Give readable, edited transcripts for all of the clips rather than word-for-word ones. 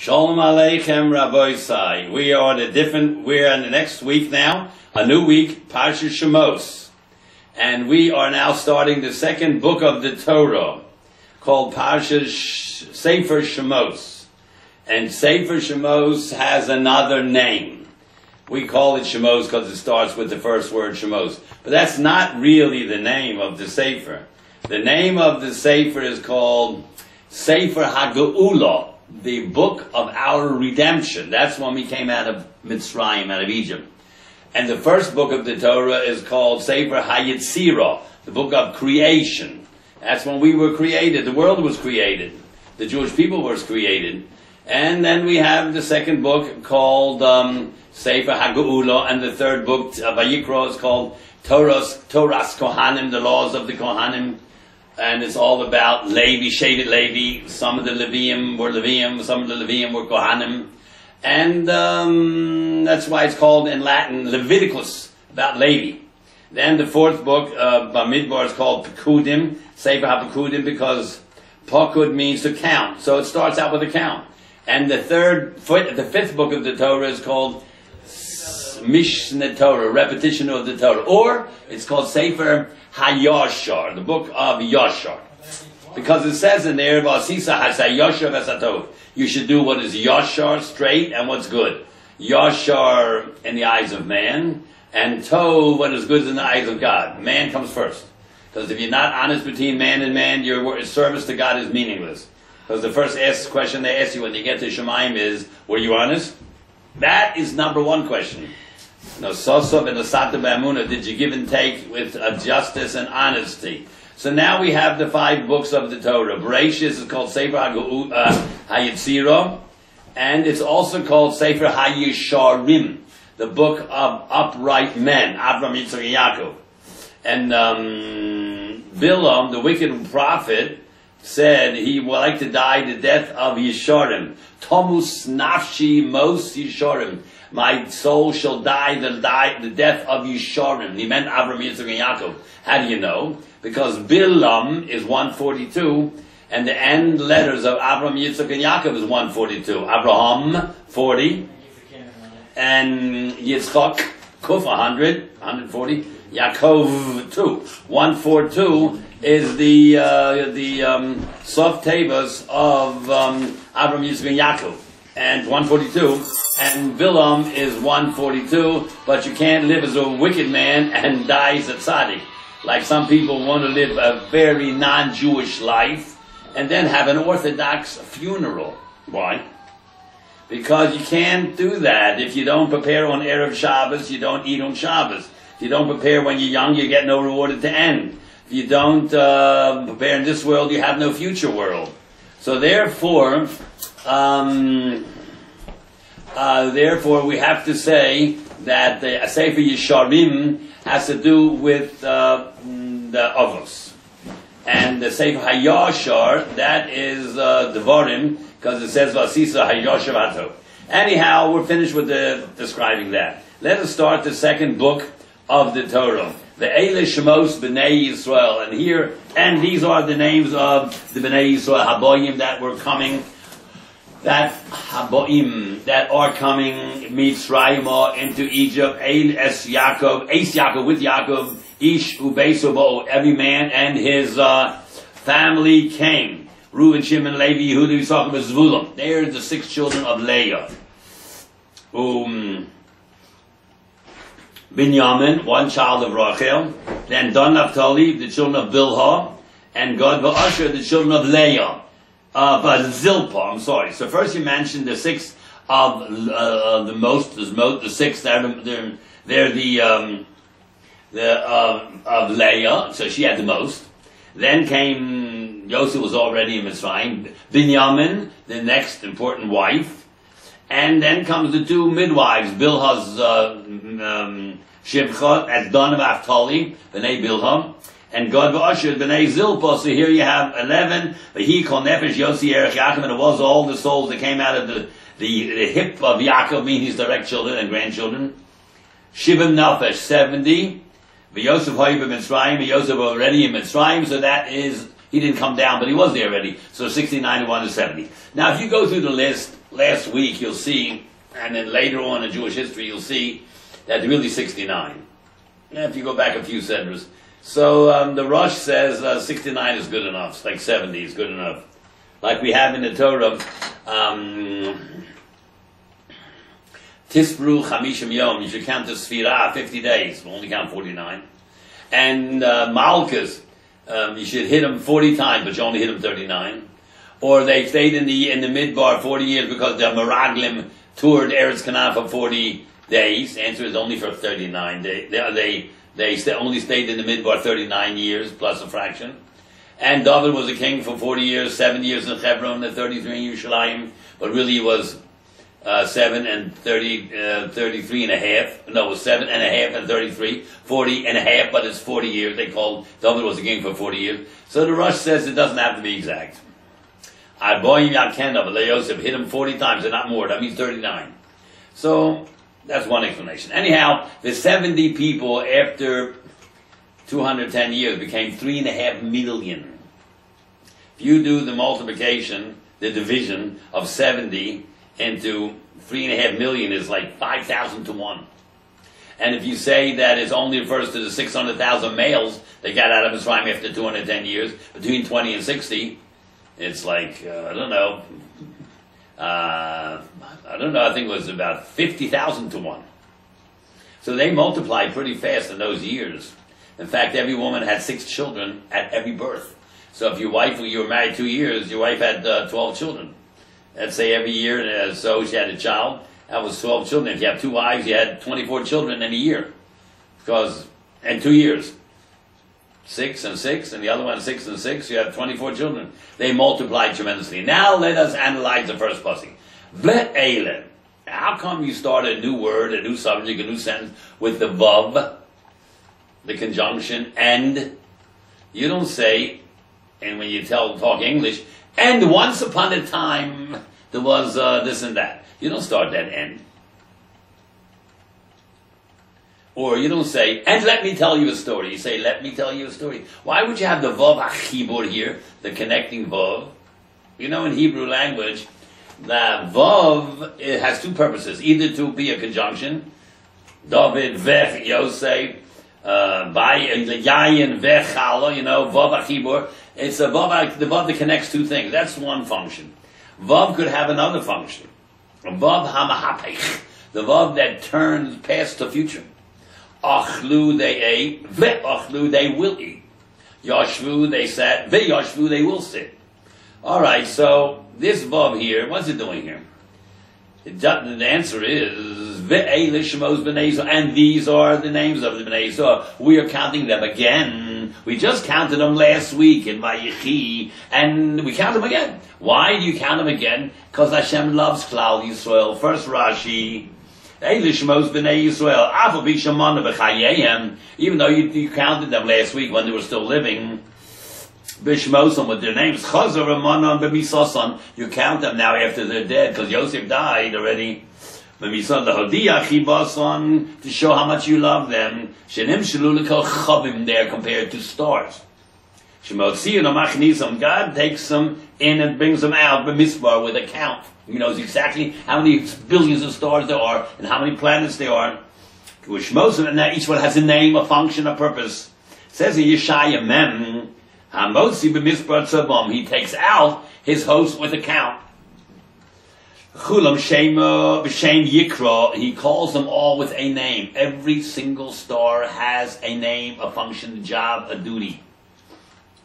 Shalom Aleichem Rabbi. We're in the next week now, a new week, PARSHA SHMOS. And we are now starting the second book of the Torah, called PARSHA Sefer SHMOS. And Sefer SHMOS has another name. We call it SHMOS because it starts with the first word SHMOS. But that's not really the name of the Sefer. The name of the Sefer is called Sefer HaGeula, the book of our redemption. That's when we came out of Mitzrayim, out of Egypt. And the first book of the Torah is called Sefer HaYetzirah, the book of creation. That's when we were created. The world was created. The Jewish people was created. And then we have the second book called Sefer HaGeula, and the third book of Vayikra is called Torah's Kohanim, the laws of the Kohanim. And it's all about Levi, shaded Levi. Some of the Levium were Levium, some of the Levium were Kohanim. And that's why it's called in Latin Leviticus, about Levi. Then the fourth book, Bamidbar, is called Pekudim, Sefer HaPekudim, because Pakud means to count. So it starts out with a count. And the fifth book of the Torah is called Mishneh Torah, repetition of the Torah. Or it's called Sefer HaYashar, the book of Yashar. Because it says in there, you should do what is Yashar, straight, and what's good. Yashar in the eyes of man, and Tov, what is good in the eyes of God. Man comes first. Because if you're not honest between man and man, your service to God is meaningless. Because the first question they ask you when you get to Shemaim is, were you honest? That is number one question. No, Sosov and Asata B'Amuna, did you give and take with justice and honesty? So now we have the 5 books of the Torah. Bereshis is called Sefer HaYetzirah, and it's also called Sefer HaYesharim, the book of upright men, Avram, Yitzchak, and Yaakov. And Bilam, the wicked prophet, said he would like to die the death of Yesharim. Tomus nafshi mos Yesharim. My soul shall die the death of Yesharim. He meant Avram, Yitzchak, and Yaakov. How do you know? Because Bilam is 142, and the end letters of Avram, Yitzchak, and Yaakov is 142. Abraham, 40, and Yitzchak, Kuf, 100, 140. Yaakov, 2. 142 is the soft tables of Avram, Yitzchak, and Yaakov. And 142, and Bilam is 142, but you can't live as a wicked man and die as a tzaddik. Like some people want to live a very non-Jewish life and then have an Orthodox funeral. Why? Because you can't do that. If you don't prepare on Erev Shabbos, you don't eat on Shabbos. If you don't prepare when you're young, you get no reward at the end. If you don't prepare in this world, you have no future world. So therefore, we have to say that the Sefer Yesharim has to do with the Avos. And the Sefer HaYashar, that is Devarim, because it says Vasisa HaYashar Ato. Anyhow, we're finished with describing that. Let us start the second book of the Torah. The SHMOS B'nai Yisrael. And these are the names of the B'nai Yisrael, Haboyim, that were coming. That Haboim that are coming Mitzrayim into Egypt, Es Yaakov with Yaakov, Ish Ubeis Ubo, every man and his family came. Reuben, Shimon, Levi, Yehuda, Yisachar, and Zvulun. They are the 6 children of Leah. Binyamin, 1 child of Rachel. Then Dan, Naphtali, the children of Bilhah, and Gad Asher, the children of Leah. Zilpah, I'm sorry. So first you mentioned the 6 of the 6 they're of Leah, so she had the most. Then came Yosef, was already in Mitzrayim. Binyamin, the next important wife, and then comes the 2 midwives, Bilhah's Shibcha, as Dan of Naphtali, B'nai Bilhah. And God v'asher b'nei Zilpah. So here you have 11. But he called Nefesh Yossi Erech Yaakov, and it was all the souls that came out of the hip of Yaakov, meaning his direct children and grandchildren. Shivim Nefesh 70. V'Yosef Hoy b'Mitzrayim. Yosef already in Mitzrayim. So that is He didn't come down, but he was there already. So 69 to 1 is 70. Now, if you go through the list last week, you'll see, and then later on in Jewish history, you'll see that really 69. Yeah, if you go back a few seders. So the Rosh says 69 is good enough. It's like 70 is good enough. Like we have in the Torah, Tisbru Chamishim Yom, you should count the Sfirah, 50 days. We'll only count 49. And Malchus, you should hit them 40 times, but you only hit them 39. Or they stayed in the Midbar 40 years because the Meraglim toured Eretz Canaan for 40 days. The answer is only for 39. They only stayed in the Midbar 39 years, plus a fraction. And David was a king for 40 years, 7 years in Hebron, and 33 in Yerushalayim, but really he was 7 and 33 and a half. No, it was 7 and a half and 33, 40 and a half, but it's 40 years. They called, David was a king for 40 years. So the Rosh says it doesn't have to be exact. Yosef hit him 40 times and not more. That means 39. So that's one explanation. Anyhow, the 70 people after 210 years became 3.5 million. If you do the multiplication, the division of 70 into 3.5 million is like 5,000 to 1. And if you say that it only refers to the 600,000 males they got out of Mitzrayim after 210 years, between 20 and 60, it's like, I don't know, I think it was about 50,000 to 1. So they multiplied pretty fast in those years. In fact, every woman had 6 children at every birth. So if you were married 2 years, your wife had 12 children. Let's say every year, so she had a child, that was 12 children. If you have 2 wives, you had 24 children in a year. And 2 years. 6 and 6, and the other one 6 and 6, you have 24 children. They multiplied tremendously. Now let us analyze the first pasuk. Ve'ele. How come you start a new word, a new subject, a new sentence with the vav, the conjunction, and? You don't say, and when you talk English, and once upon a time there was this and that. You don't start that and. Or you don't say, and let me tell you a story. You say, let me tell you a story. Why would you have the vav achibur here, the connecting vav? You know, in Hebrew language, the vav, it has 2 purposes. Either to be a conjunction, David vech Yosef, Yayin vech Chala, you know, vav achibur. It's the vav that connects 2 things. That's one function. Vav could have another function. Vav hamahapech, the vav that turns past to future. Achlu they ate, ve'achlu they will eat. Yashvu they sat, ve'yashvu they will sit. Alright, so this vav here, what's it doing here? The answer is ve'ele SHMOS b'nei Yisrael, and these are the names of the b'nei Yisrael. We are counting them again. We just counted them last week in Vayechi, and we count them again. Why do you count them again? Because Hashem loves Klal Yisrael. First Rashi. SHMOS b'nei Yisrael, Afu b'shamana b'chayeihem, even though you counted them last week when they were still living, b'shmosam with their names, Chazar Ramanan b'misosan, you count them now after they're dead, because Yosef died already. B'misosan, the hodiyah chibasan, to show how much you love them, shenim shalulika chavim, they are compared to stars. Shemot machnisam, God takes them in and brings them out, b'misbar, with a count. He knows exactly how many billions of stars there are and how many planets there are. And now each one has a name, a function, a purpose. It says in Yeshaya Mem, Hamotzi b'misbar tzabam, he takes out his host with a count. Chulam Shema b'shem Yikra, he calls them all with a name. Every single star has a name, a function, a job, a duty.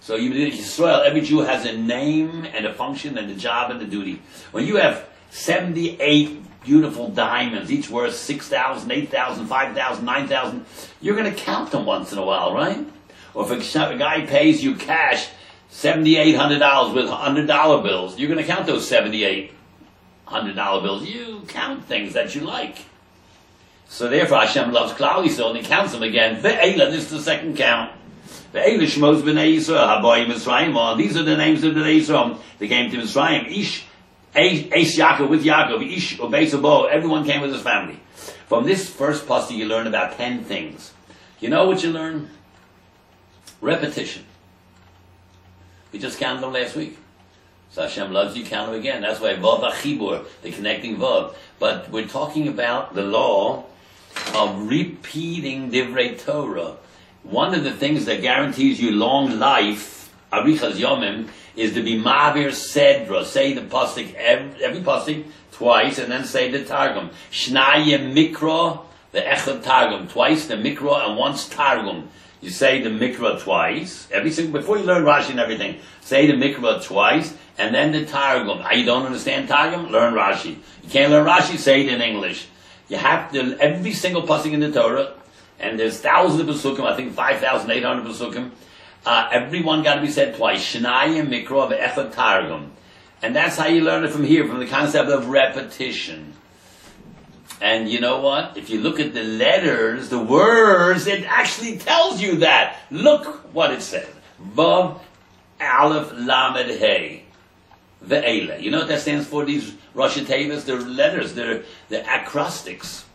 So you in Israel, every Jew has a name and a function and a job and a duty. When you have 78 beautiful diamonds, each worth 6,000, 8,000, 5,000, 9,000, you're going to count them once in a while, right? Or if a guy pays you cash $7,800 with $100 bills, you're going to count those $7,800 bills. You count things that you like. So therefore Hashem loves Klal Yisrael and he counts them again. Ve'ela, this is the second count. SHMOS b'nei Yisrael, Haboy Mitzrayim. These are the names of the b'nei Yisrael. They came to Mitzrayim. Ish Yaakov with Yaakov. Ish Obeis Abo. Everyone came with his family. From this first pasuk, you learn about 10 things. You know what you learn? Repetition. We just counted them last week. So Hashem loves you, count them again. That's why Vav Achibur, the connecting Vav. But we're talking about the law of repeating Divrei Torah. One of the things that guarantees you long life, Arichas Yomim, is to be Ma'avir Sedra. Say the pasuk, every pasuk twice, and then say the Targum. Shnayim Mikra, the Echad Targum. Twice the Mikra and once Targum. You say the Mikra twice. Before you learn Rashi and everything, say the Mikra twice, and then the Targum. You don't understand Targum? Learn Rashi. You can't learn Rashi? Say it in English. You have to, every single pasuk in the Torah, and there's thousands of pasukim, I think 5,800 pasukim, everyone got to be said twice. Shnayim Mikra ve'echad Targum. And that's how you learn it from here, from the concept of repetition. And you know what? If you look at the letters, the words, it actually tells you that. Look what it says. Vav Aleph Lamed Hey. Ve'ele. You know what that stands for, these Rosh Tevas? They're letters, they're acrostics.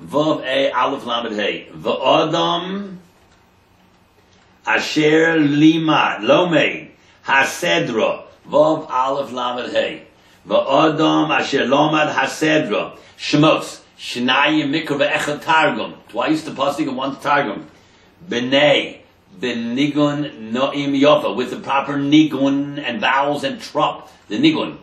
Vav A Aleph Lamed Hey. V'odam Asher Lima Lomeid Hasedra. Vav Aleph Lamed Hey. V'odam Asher Lomad Hasedra. SHMOS. Shnayim Mikra ve'echad Targum. Twice the pasuk and once Targum. B'nei. B'nigun no'im yofa, with the proper nigun and vowels and trop. The nigun.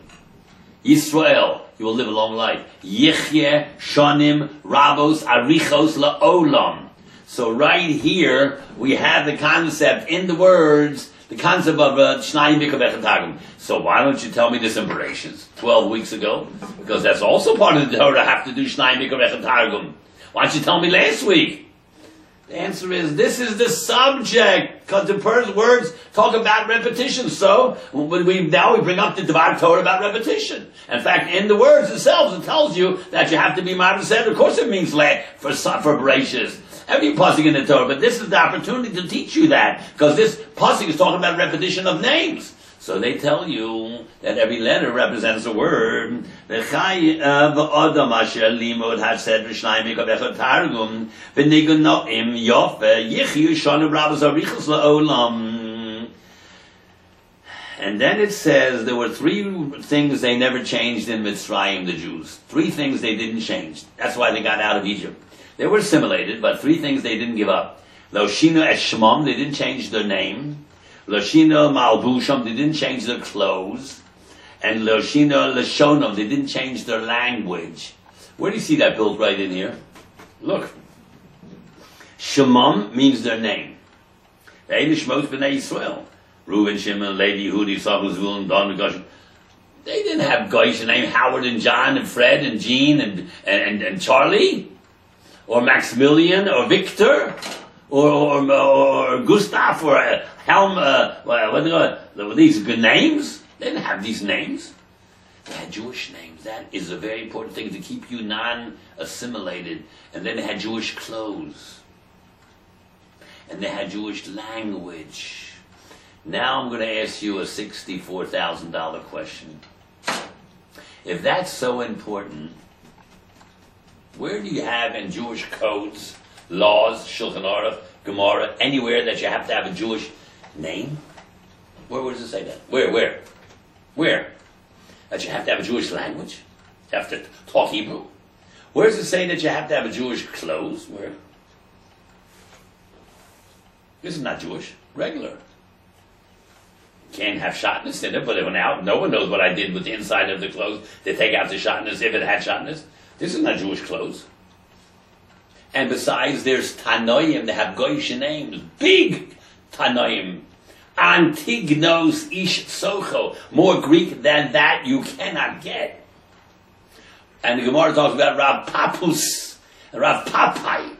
Yisrael, you will live a long life. Yichyeh shonim rabos arichos la'olam. So right here, we have the concept in the words, the concept of Shnayim Mikra ve'echad Targum. So why don't you tell me this in Bereshis 12 weeks ago? Because that's also part of the Torah, have to do Shnayim Mikra ve'echad Targum. Why don't you tell me last week? The answer is, this is the subject, because the words talk about repetition. So, now we bring up the Devar Torah about repetition. In fact, in the words themselves, it tells you that you have to be Ma'avir Sedra. Of course it means for Bereshis. Every pasuk in the Torah, but this is the opportunity to teach you that, because this pasuk is talking about repetition of names. So they tell you that every letter represents a word. And then it says there were three things they never changed in Mitzrayim, the Jews. Three things they didn't change. That's why they got out of Egypt. They were assimilated, but three things they didn't give up. Loshina SHMOM, they didn't change their name. Loshina Malbusham, they didn't change their clothes. And Loshina Lashonam, they didn't change their language. Where do you see that built right in here? Look. Shemam means their name. The SHMOS b'nei Yisrael. Reuben, Shimon, Levi, Yehudi, Yisachar, Zvulun, Dan, and Gershon. They didn't have Goyish name Howard and John and Fred and Jean and Charlie. Or Maximilian or Victor. Or Gustav or Helm, what are these good names? They didn't have these names. They had Jewish names. That is a very important thing to keep you non-assimilated. And then they had Jewish clothes. And they had Jewish language. Now I'm going to ask you a $64,000 question. If that's so important, where do you have in Jewish codes, laws, Shulchan Aruch, Gemara, anywhere that you have to have a Jewish name? Where does it say that? Where? That you have to have a Jewish language? You have to talk Hebrew? Where does it say that you have to have a Jewish clothes? Where? This is not Jewish. Regular. Can't have shotness in it, but it went out. No one knows what I did with the inside of the clothes to take out the shotness, if it had shotness. This is not Jewish clothes. And besides, there's Tanoim that have Goyish names. Big Tanoim. Antignos Ish Socho. More Greek than that you cannot get. And the Gemara talks about Rav Papus, Rav Papai.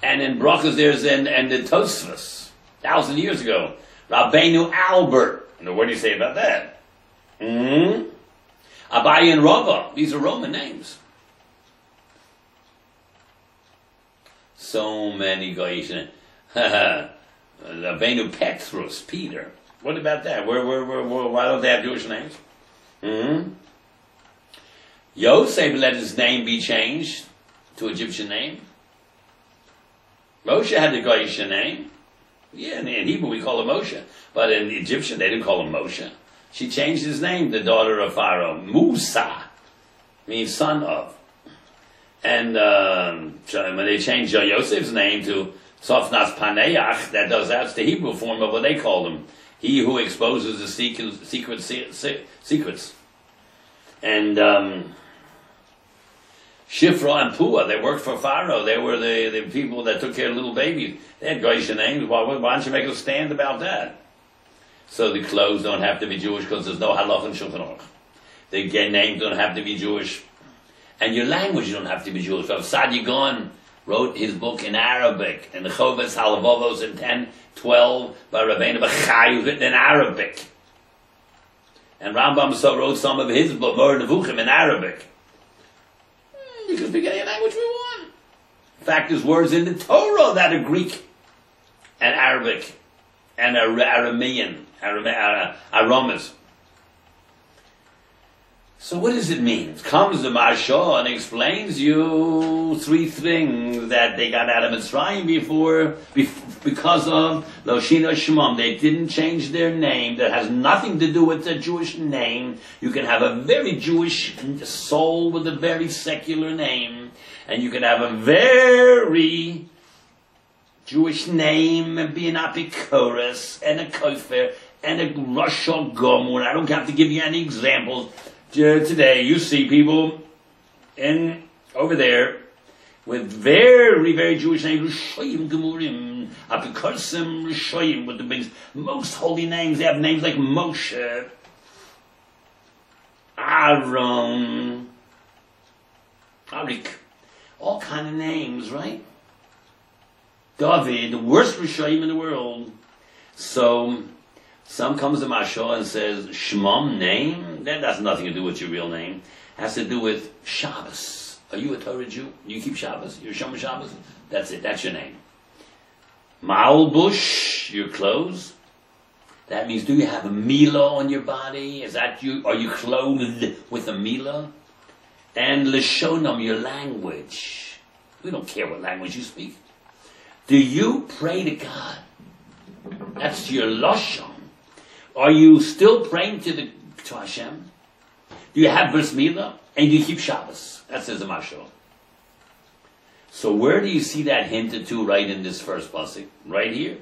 And in Brachos there's and the Tosfos, 1,000 years ago. Rabbeinu Albert. And what do you say about that? Abaye and Rava. These are Roman names. So many Goyish names. Rabbeinu Petrus, Peter. What about that? Why don't they have Jewish names? Yosef let his name be changed to Egyptian name. Moshe had the Goyish name. Yeah, in Hebrew we call him Moshe. But in Egyptian they didn't call him Moshe. She changed his name, the daughter of Pharaoh. Musa means son of. And when they changed Yosef's name to Sofnas Paneach, that's the Hebrew form of what they called him. He who exposes the secrets. And Shifra and Pua, they worked for Pharaoh. They were the people that took care of little babies. They had Goyish names. Why don't you make a stand about that? So the clothes don't have to be Jewish because there's no halach in Shulchan Aruch. The names don't have to be Jewish. And your language don't have to be Jewish. So Sadi Gaon wrote his book in Arabic, and the Chovetz Halavavos in 1012 by Rabbeinu Bachai, who's written in Arabic. And Rambam so wrote some of his book, Mor Nevuchim, in Arabic. You can speak any language we want. In fact, there's words in the Torah that are Greek and Arabic and Aramean, Aramis. So what does it mean? Comes the Marsha and explains you three things that they got out of Mitzrayim because of Loshina Shemot. They didn't change their name. That has nothing to do with the Jewish name. You can have a very Jewish soul with a very secular name, and you can have a very Jewish name and be an Apikoros and a Kofer and a Rosh Gomor. I don't have to give you any examples. Today, you see people over there with very, very Jewish names, Rishoyim Gemurim, Apikosim Rishoyim, with the most holy names. They have names like Moshe, Aaron, Arik, all kind of names, right? David, the worst Rishoyim in the world. So some comes to Mashal and says, Shmom name? That has nothing to do with your real name. It has to do with Shabbos. Are you a Torah Jew? You keep Shabbos? You're Shomer Shabbos? That's it. That's your name. Maul Bush, your clothes. That means, do you have a Mila on your body? Is that you? Are you clothed with a Mila? And Lashonam, your language. We don't care what language you speak. Do you pray to God? That's your Lashon. Are you still praying to Hashem? Do you have Bris Milah? And do you keep Shabbos? That says the Mashal. So where do you see that hinted to right in this first pasuk? Right here.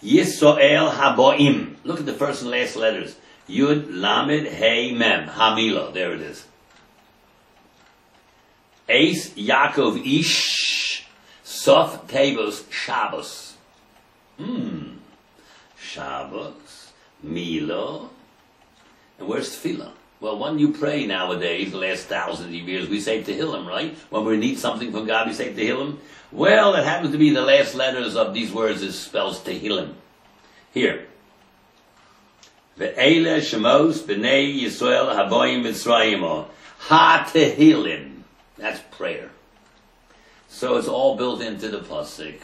Yisrael Haboim. Look at the first and last letters. Yud, Lamed, Hey, Mem. Hamila. There it is. Eis, Yaakov, Ish. Sof, Tevos, Shabbos. Shabbos, Mila, and where's Tefillah? Well, when you pray nowadays, the last thousands of years, we say Tehillim, right? When we need something from God, we say Tehillim. Well, it happens to be the last letters of these words is spells Tehillim. Here. Ve'ele SHMOS b'nei Yisrael haboyim Mitzrayim ha-Tehillim. That's prayer. So it's all built into the pasuk.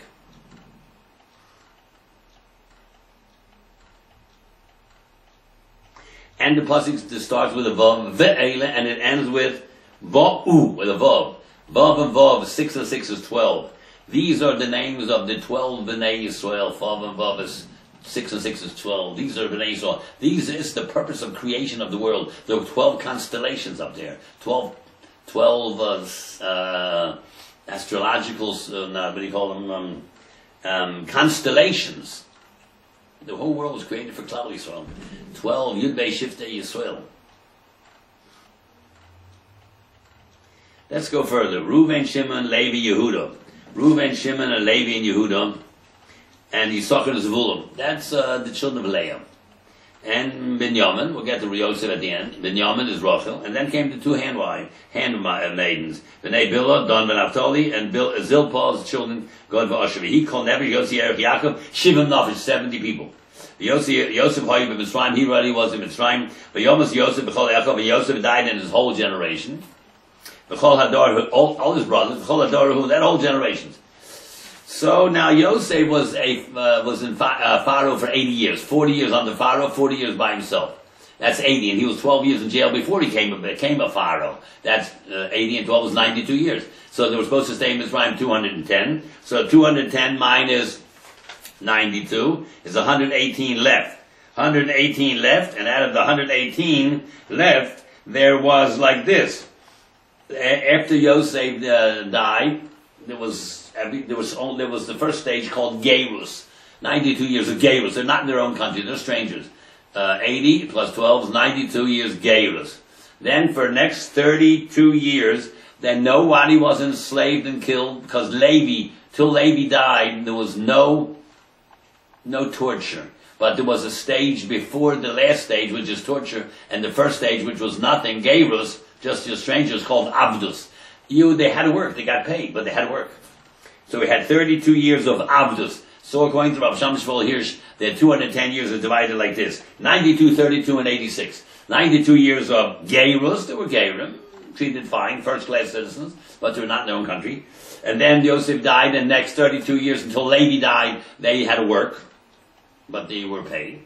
And the pasuk starts with a vav, ve'ele, and it ends with va'u, with a vav. Vav and vav, 6 and 6 is 12. These are the names of the 12 b'nei Yisrael. Vav and vav is 6 and 6 is 12. These are b'nei Yisrael. These is the purpose of creation of the world. There were 12 constellations up there. 12 astrological, what do you call them? Constellations. The whole world was created for Klal Yisrael. 12 Yud Bei Shiftei Yisrael. Let's go further. Reuven, Shimon, Levi, Yehuda. Reuven, Shimon, and Levi, and Yehuda. And Yisachar and Zvulun. That's the children of Leah. And Binyamin, we'll get to Yosef at the end. Binyamin is Rachel. And then came the two handmaidens. B'nai Bilhah, Dan ben Naphtali, and Zilpah's children, Gad v'Asher. He called never Yosef, Erech, Yaakov, Shivim Nafesh, 70 people. Yosef Hayyim in Mitzrayim, he already was in Mitzrayim. But Yomas Yosef, B'chol Yaakov, and Yosef died in his whole generation. B'chol Hadar, all his brothers, B'chol Hadar, that whole generation. So now Yosef was in Pharaoh for 80 years. 40 years under Pharaoh, 40 years by himself. That's 80, and he was 12 years in jail before he became a Pharaoh. That's 80 and 12 was 92 years. So they were supposed to stay in Mitzrayim 210. So 210 minus 92 is 118 left. 118 left, and out of the 118 left, there was like this. After Yosef died, there was the first stage called Gerus. 92 years of Gerus. They're not in their own country, they're strangers. 80 plus 12 is 92 years Gerus. Then for the next 32 years, then nobody was enslaved and killed, because till Levi died, there was no torture. But there was a stage before the last stage, which is torture, and the first stage, which was nothing, Gerus, just your strangers, called Avdus. They had to work, they got paid, but they had to work. So we had 32 years of Avdus. So according to Rabbi Shimshon Hirsch, the 210 years are divided like this: 92, 32, and 86. 92 years of Gerus, they were Gerim, treated fine, first-class citizens, but they were not in their own country. And then Yosef died, and next 32 years until Levi died, they had to work, but they were paid.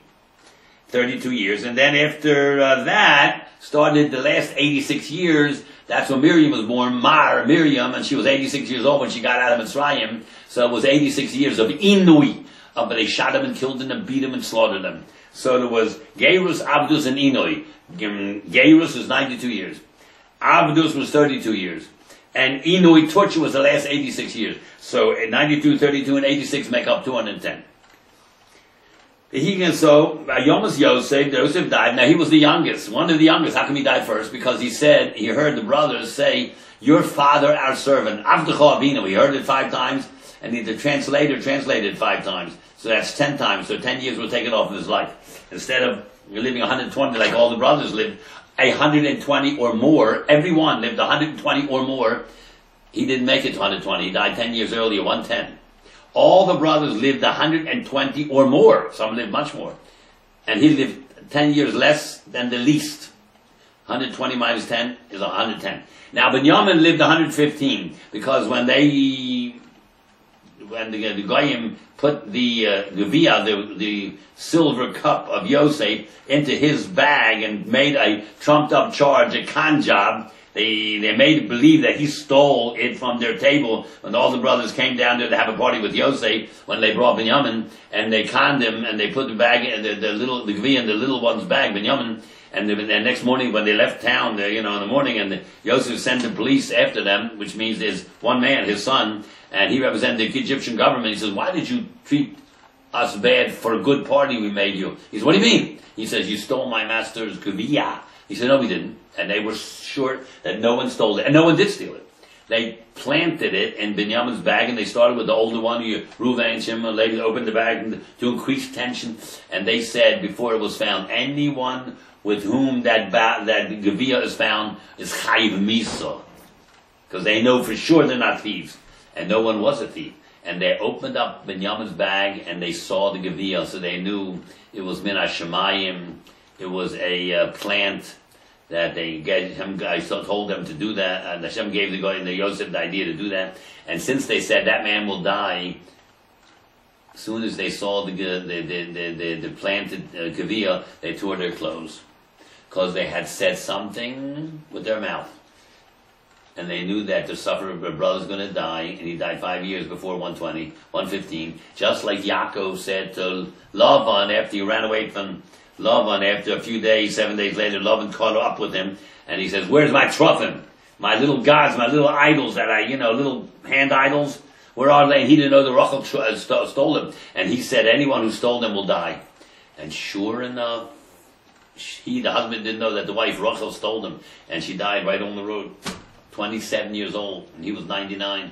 32 years. And then after that, started the last 86 years. That's when Miriam was born, Miriam, and she was 86 years old when she got out of Mitzrayim. So it was 86 years of Inui. But they shot him and killed him and beat him and slaughtered him. So there was Gerus, Avdus, and Inui. Gerus was 92 years. Avdus was 32 years. And Inui, torture, was the last 86 years. So 92, 32, and 86 make up 210. So, Yosef died. Now, he was the youngest, one of the youngest. How come he died first? Because he heard the brothers say, "Your father, our servant, Avdecha Avinu." He heard it 5 times, and the translator translated 5 times. So that's 10 times. So 10 years were taken off of his life. Instead of living 120 like all the brothers lived, 120 or more, everyone lived 120 or more. He didn't make it to 120. He died 10 years earlier, 110. All the brothers lived 120 or more. Some lived much more. And he lived 10 years less than the least. 120 minus 10 is 110. Now, Binyamin lived 115, because when the Goyim put the Gevia, the silver cup of Yosef, into his bag and made a trumped-up charge, a con job, they made believe that he stole it from their table when all the brothers came down there to have a party with Yosef, when they brought Binyamin, and they conned him, and they put the bag, the Gevia in the little one's bag, Binyamin, and the next morning when they left town, in the morning, and Yosef sent the police after them, which means there's one man, his son, and he represented the Egyptian government. He says, "Why did you treat us bad for a good party we made you?" He says, "What do you mean?" He says, "You stole my master's Gevia." He said, "No, we didn't." And they were sure that no one stole it. And no one did steal it. They planted it in Binyamin's bag, and they started with the older one, Reuven and Shimon. They opened the bag to increase tension. And they said, before it was found, anyone with whom that Gevia is found is Chaim Misa. Because they know for sure they're not thieves. And no one was a thief. And they opened up Binyamin's bag, and they saw the Gevia, so they knew it was Min HaShemayim. It was a plant that I told them to do that, and Hashem gave the Yosef the idea to do that. And since they said that man will die, as soon as they saw the planted Gevia, they tore their clothes, because they had said something with their mouth. And they knew that their brother's going to die, and he died 5 years before 120, 115. Just like Yaakov said to Lavan after he ran away from Lavan, after a few days, 7 days later, Lavan caught up with him, and he says, "Where's my truffin? My little gods, my little idols that little hand idols, where are they?" And he didn't know the Rachel stole them. And he said, anyone who stole them will die. And sure enough, the husband didn't know that the wife, Rachel, stole them. And she died right on the road, 27 years old, and he was 99,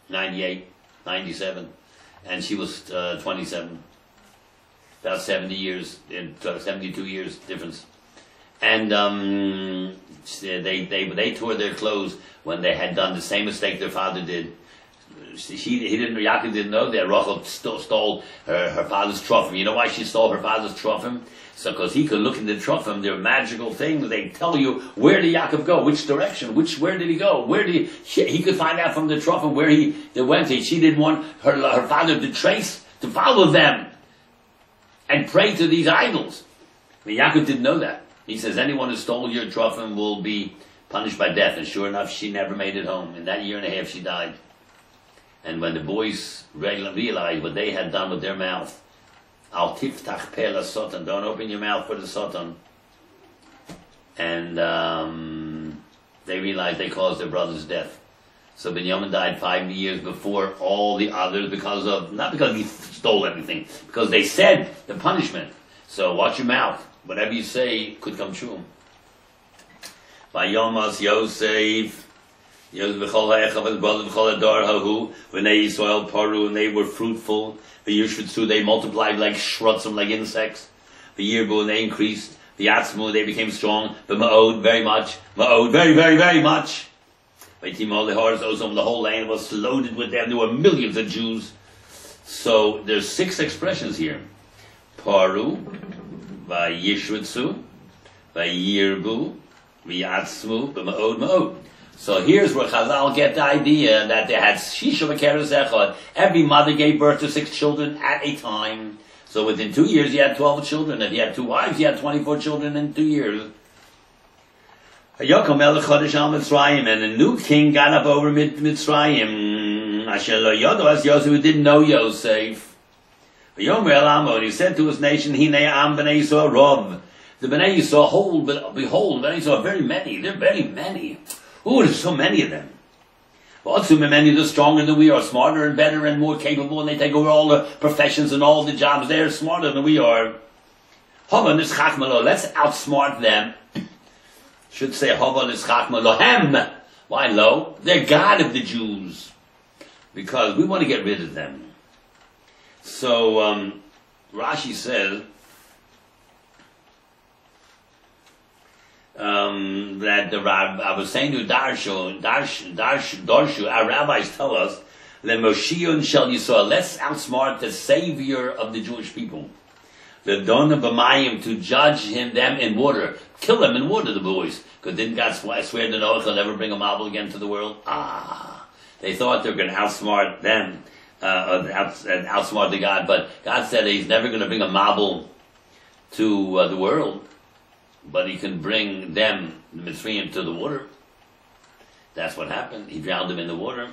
98, 97, and she was 27. About 70 years, 72 years difference. And they tore their clothes when they had done the same mistake their father did. Yaakov didn't know that Rachel stole her father's truffin. You know why she stole her father's truffin? So, because he could look in the truffin, they're magical things. They tell you where did Yaakov go, which direction, where did he go, he could find out from the truffin where they went. She didn't want her father to follow them and pray to these idols. But Yaakov didn't know that. He says, anyone who stole your truffin will be punished by death. And sure enough, she never made it home. In that year and a half, she died. And when the boys realized what they had done with their mouth, Al tiftach pe la sotan, don't open your mouth for the sotan. And they realized they caused their brother's death. So Binyamin died 5 years before all the others not because he stole anything, because they said the punishment. So watch your mouth. Whatever you say could come true. Vayomas Yosef, when they soiled Paru and they were fruitful, the Yushvitsu, they multiplied like shrutzim, like insects. The Yirbu, and they increased. The Atzmu, they became strong. The Ma'od, very much. Ma'od, very, very, very much. The whole land was loaded with them. There were millions of Jews. So there's 6 expressions here. Paru, Vayishvitsu, Vayirbu, V'yatzmu, B'ma'od, Ma'od. So here's where Chazal get the idea that they had Shisha V'keres Echad. Every mother gave birth to 6 children at a time. So within 2 years you had 12 children. If you had 2 wives, you had 24 children in 2 years. And a new king got up over Mitzrayim. Asher lo yodo as Yosef, who didn't know Yosef. And he said to his nation, Hine am b'nei Yisrael rov. The b'nei Yisrael, behold, b'nei Yisrael are very many. They're very many. Oh, there's so many of them. Many of them stronger than we are, smarter and better and more capable, and they take over all the professions and all the jobs. They're smarter than we are. Let's outsmart them. Should say why lo? They're God of the Jews. Because we want to get rid of them. So Rashi says that the Rabbi, I was saying to Darshu, our rabbis tell us that Moshiach shall Yisrael, let's outsmart the savior of the Jewish people. The Dona B'mayim, to judge them in water. Kill them in water, the boys. Because didn't God swear to Noah he'll never bring a marble again to the world? They thought they were going to outsmart them, outsmart the God, but God said he's never going to bring a marble to the world, but he can bring them, the Mitzrayim, to the water. That's what happened. He drowned them in the water.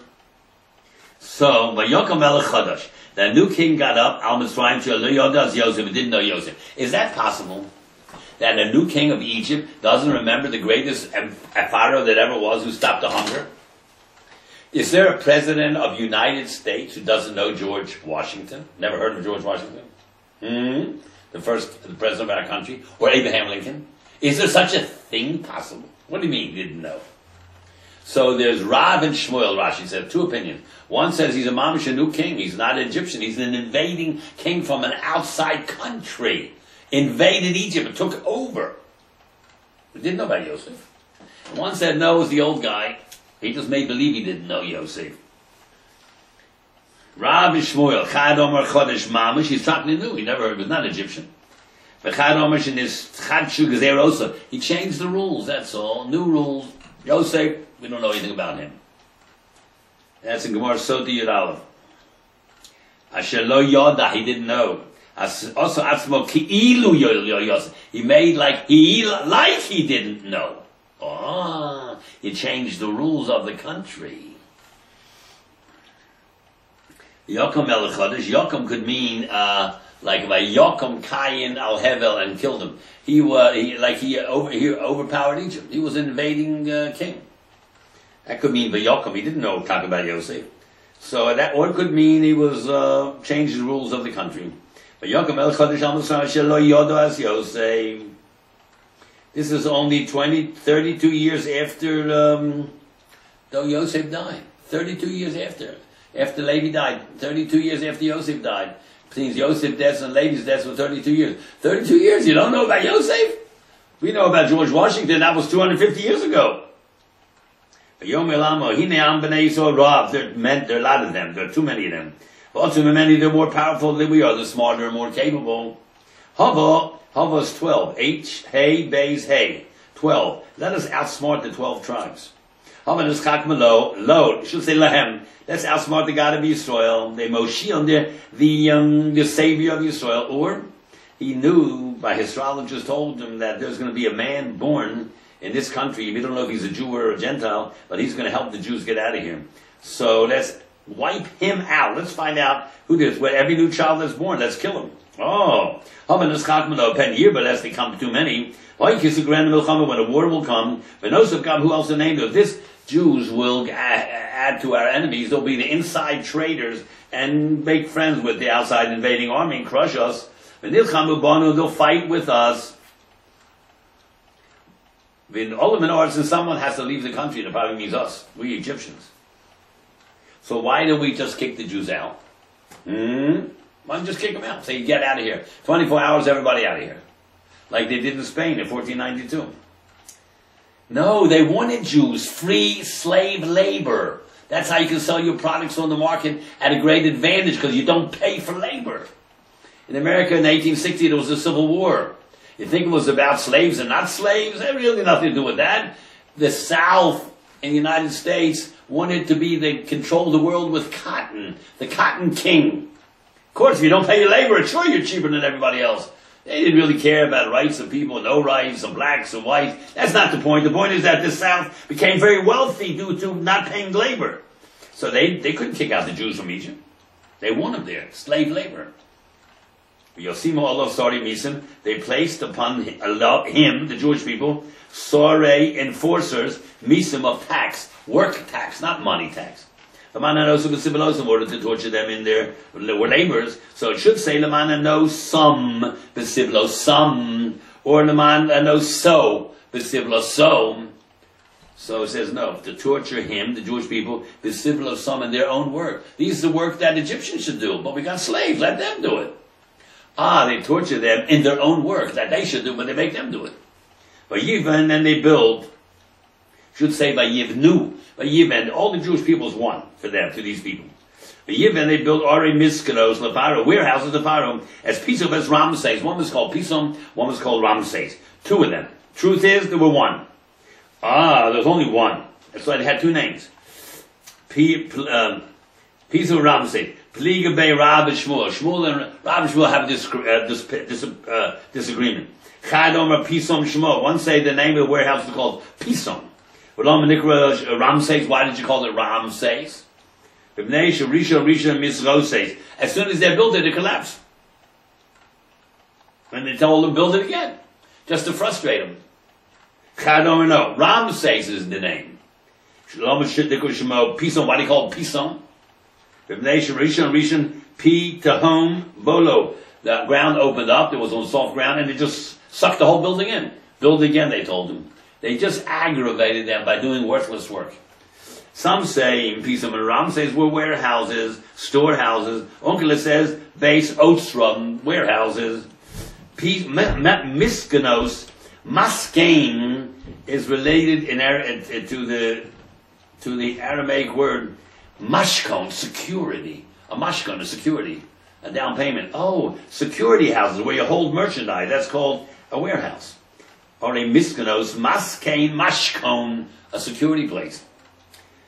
So, Vayokom Melech Chadash, the new king got up, Al Mitzrayim, Yosef, and didn't know Yosef. Is that possible? That a new king of Egypt doesn't remember the greatest pharaoh that ever was who stopped the hunger? Is there a president of the United States who doesn't know George Washington? Never heard of George Washington? The president of our country? Or Abraham Lincoln? Is there such a thing possible? What do you mean you didn't know? So there's Rav and Shmuel, Rashi said, 2 opinions. One says he's a mamish, a new king. He's not Egyptian. He's an invading king from an outside country. Invaded Egypt and took over. We didn't know about Yosef. And one said, no, it was the old guy. He just made believe he didn't know Yosef. Rav and Shmuel, Chad Omer Chodesh mamish, he's totally new. He never, he was not Egyptian. But Chad Omer in his Chadshu Gezer also, he changed the rules, that's all. New rules. Yosef, we don't know anything about him. That's in Gemara Soti Yud Aleph. Asher lo yoda, he didn't know. Also atzmo ki'ilu Yosef. He made like he didn't know. He changed the rules of the country. Yocham el Chodesh. Yocham could mean like by Yocham Kayin al Hevel and killed him. He overpowered Egypt. He was an invading king. That could mean Yocham. He didn't know talk about Yosef. So that, or it could mean he was changed the rules of the country. But Yocham el Chodesh al Mitzrayim shelo yodo as Yosef. This is only 32 years after though Yosef died. 32 years after. After Levi died. 32 years after Yosef died. Between Yosef's death and Levi's death was 32 years. 32 years, you don't know about Yosef? We know about George Washington, that was 250 years ago. There are a lot of them. There are too many of them. Also, many, they're more powerful than we are. They're smarter and more capable. Hava is 12. H, Hey, Beis, Hey. 12. Let us outsmart the 12 tribes. Hava is Chakmalo, Lo, should say Lahem. Let's outsmart the God of Israel. The Moshiach, the Savior of Israel. Or, he knew, by astrologers told him that there's going to be a man born in this country. We don't know if he's a Jew or a Gentile, but he's going to help the Jews get out of here. So let's Wipe him out. Let's find out who this is. Where every new child that's born, let's kill him. Oh, pen year, but as they come too many, when a war will come, who else to name those? This Jews will add to our enemies. They'll be the inside traitors and make friends with the outside invading army and crush us. They'll fight with us. All of arts, and someone has to leave the country. That probably means us, we Egyptians. So why don't we just kick the Jews out? Why don't you just kick them out? Say, get out of here. 24 hours, everybody out of here. Like they did in Spain in 1492. No, they wanted Jews, free slave labor. That's how you can sell your products on the market at a great advantage, because you don't pay for labor. In America in 1860, there was a civil war. You think it was about slaves and not slaves? It had really nothing to do with that. The South in the United States wanted to be the control the world with cotton, the cotton king. Of course, if you don't pay your labor, sure you're cheaper than everybody else. They didn't really care about rights of people, no rights of blacks and whites. That's not the point. The point is that the South became very wealthy due to not paying labor. So they couldn't kick out the Jews from Egypt. They want them there, slave labor. Yosimo Allah Sari Misim, they placed upon him, the Jewish people, sore enforcers, misim of tax, work tax, not money tax. In order to torture them in their labors. So it should say Lamana no some besivlo some, or Lamana no so besivlo so. So it says no, to torture him, the Jewish people, besivlo some in their own work. These is the work that Egyptians should do, but we got slaves, let them do it. They torture them in their own work that they should do, but they make them do it. Vayivan, and they build, should say Vayivnu. Vayivan, all the Jewish peoples won for them, to these people. Vayivan, they built Are Miskanos, Leparo, warehouses of Paro, as Pisom as Ramses. One was called Pisom, one was called Ramses. Two of them. Truth is, there were one. There's only one. That's why they had two names. Pisom Ramses. Pliga Bay Rab and Shmuel. Shmuel and Rab and Shmuel have a disagreement. Chadom Pisom Shemot. One say the name of the warehouse is called Pisom. Ramses. Why did you call it Ramses? As soon as they built it, it collapsed. And they told them build it again, just to frustrate them. Chadom no. Ramses is the name. Pisom. Why do you call it Pisom? Rishon, P to home, Bolo. The ground opened up, there was on soft ground, and it just sucked the whole building in. Build again, they told them. They just aggravated them by doing worthless work. Some say, in Pisum and Ramses were warehouses, storehouses. Onkelos says, base Otsram, warehouses. Miskanos, Maskane, is related to the Aramaic word mashkon, security. A mashkon, a security. A down payment. Oh, security houses where you hold merchandise. That's called a warehouse. Or a miskanos, maskane, mashkon, a security place.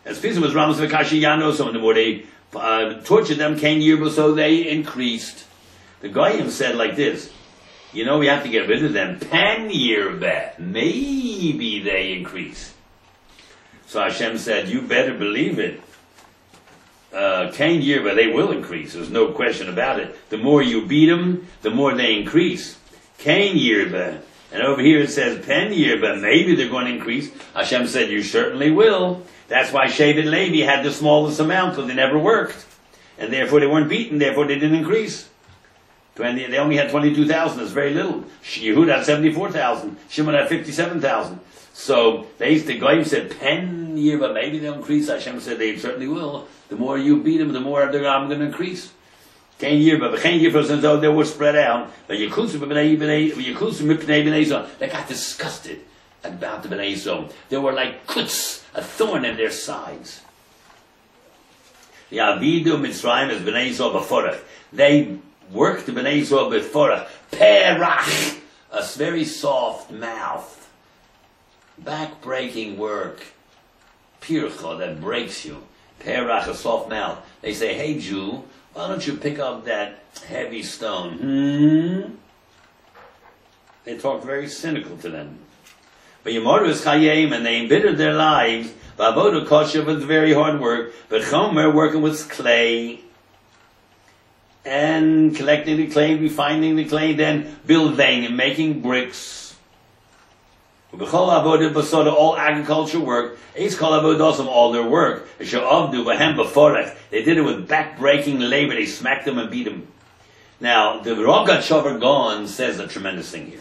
As Pisa was Ramos Vakashi Yano, so in the more they tortured them, came year, so they increased. The Goyim said like this, we have to get rid of them. Pen year bet. Maybe they increase. So Hashem said, you better believe it. Cain year, but they will increase. There's no question about it. The more you beat them, the more they increase. Cain year, but and over here it says pen year, but maybe they're going to increase. Hashem said, you certainly will. That's why Shevet and Levi had the smallest amount, because they never worked, and therefore they weren't beaten. Therefore they didn't increase. They only had 22,000. That's very little. Yehuda had 74,000. Shimon had 57,000. So the Goyim said, pen year, but maybe they'll increase. Hashem said, they certainly will. The more you beat them, the more I'm going to increase. Cain year, but Cain year, though they were spread out. But they got disgusted about the Bnei Yisrael. They were like kutz, a thorn in their sides. Yavidu Mitzrayim is Bnei Yisrael b'forach. They worked the Bnei Yisrael b'forach. Perach, a very soft mouth. Back-breaking work. Pircha, that breaks you. Perach, a soft mouth. They say, hey Jew, why don't you pick up that heavy stone? They talked very cynical to them. V'yimoru es chayim, and they embittered their lives. V'avodu kosher was very hard work. But chomer, working with clay. And collecting the clay, refining the clay, then building and making bricks. B'chol avodah b'soda, all agriculture work. Eis kol avodah, all their work. She'avdu b'hem b'forech. They did it with back-breaking labor. They smacked them and beat them. Now, the Rogat Shover Gon says a tremendous thing here.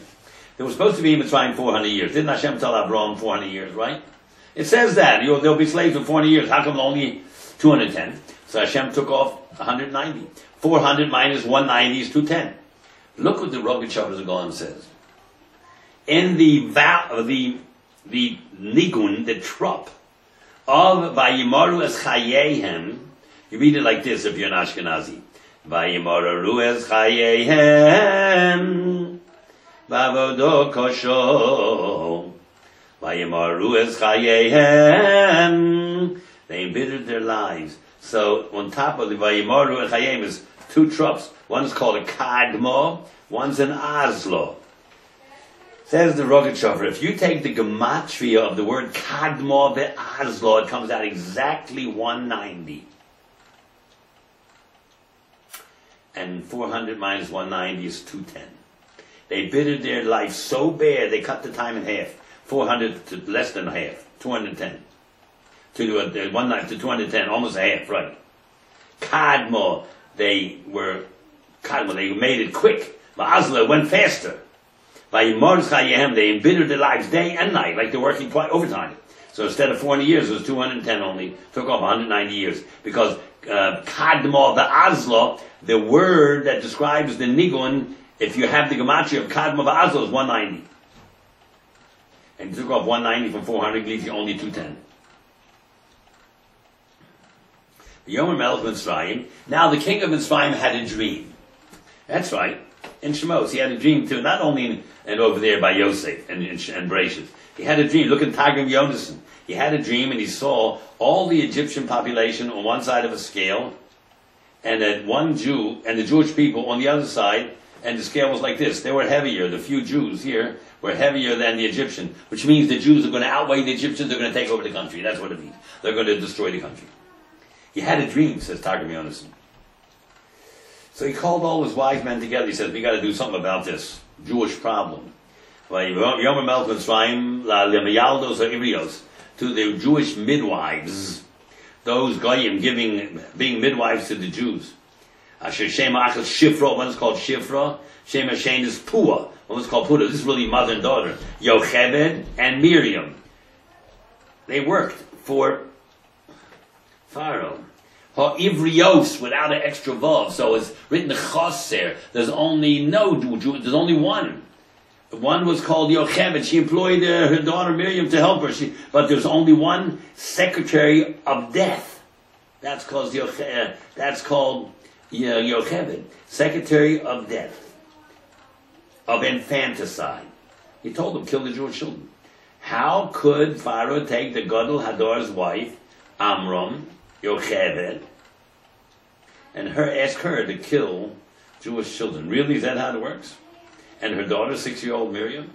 They were supposed to be in Mitzrayim 400 years. Didn't Hashem tell Abraham 400 years, right? It says that. They'll be slaves for 400 years. How come only 210? So Hashem took off 190. 400 minus 190 is 210. Look what the Rogat Shover Gon says. In the nigun, the trop of Vayimaru es chayehem, you read it like this if you're an Ashkenazi. Vayimaru es chayehem, vavodo kosho. Vayimaru es chayehem. They embittered their lives. So on top of the Vayimaru es chayehem is two trops. One is called a kadmo, one's an azlo. Says the Rogat Shover, if you take the gematria of the word kadmo ve'azlo, it comes out exactly 190. And 400 minus 190 is 210. They bittered their life so bad, they cut the time in half. 400 to less than half. 210. To 210, almost a half, right. Kadmo, they made it quick. Ve'azlo went faster. By Yimor's Chayim, they embittered their lives day and night, like they're working overtime. So instead of 400 years, it was 210 only. Took off 190 years. Because Kadmo, the Azlo, the word that describes the Nigun, if you have the gematria of Kadmo, the Azlo is 190. And you took off 190 from 400, leaves you only 210. Yom Melech Mitzrayim. Now the king of Mitzrayim had a dream. That's right. In SHMOS, he had a dream too, not only and over there by Yosef and Bereshit. He had a dream. Look at Targum Yonason. He had a dream and he saw all the Egyptian population on one side of a scale, and that one Jew and the Jewish people on the other side, and the scale was like this. They were heavier. The few Jews here were heavier than the Egyptian, which means the Jews are going to outweigh the Egyptians. They're going to take over the country. That's what it means. They're going to destroy the country. He had a dream, says Targum Yonason. So he called all his wise men together. He said, we got to do something about this Jewish problem. To the Jewish midwives, those goyim being midwives to the Jews. Shifra, one is called Shifra. Shem Hashem is Pua. One is called Pua. This is really mother and daughter. Yocheved and Miriam. They worked for Pharaoh. Ivrios, without an extra vav, so it's written chaser. There's only there's only one. One was called Yocheved. She employed her daughter Miriam to help her. But there's only one secretary of death. That's called Yocheved. Secretary of death, of infanticide. He told them, kill the Jewish children. How could Pharaoh take the Gadol Hadar's wife, Amram, Yocheved, and ask her to kill Jewish children? Really, is that how it works? And her daughter, 6-year-old Miriam?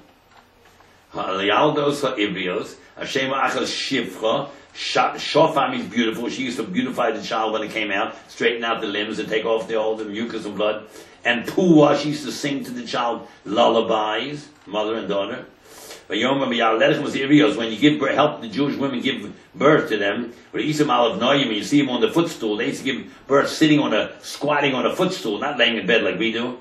Shofar means beautiful. She used to beautify the child when it came out, straighten out the limbs and take off all the mucus and blood. And Puah, she used to sing to the child lullabies, mother and daughter. When you help the Jewish women give birth to them, when you see them on the footstool, they used to give birth squatting on a footstool, not laying in bed like we do.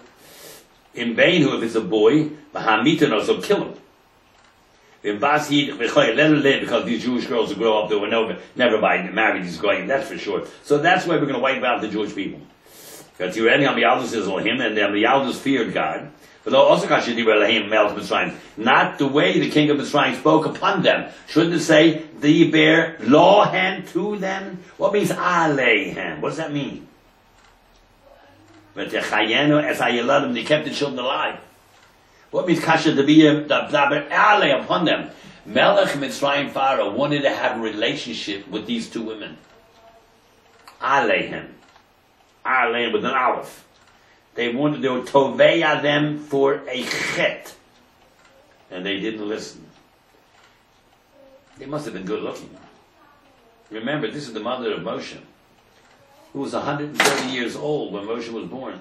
In Beinu, if it's a boy, so kill him. Let her live, because these Jewish girls will grow up, they will never marry these guys, that's for sure. So that's why we're going to wipe out the Jewish people. Because you already have the elders on him, and the elders feared God. But also not the way the king of Mitzrayim spoke upon them. Shouldn't it say, they bear law hand to them? What means aleihem? What does that mean? But they kept the children alive. What means kasha to be alei upon them? Melech Mitzrayim Pharaoh wanted to have a relationship with these two women. Aleihem. Aleihem with an aleph. They were toveya them for a chet. And they didn't listen. They must have been good looking. Remember, this is the mother of Moshe, who was 130 years old when Moshe was born.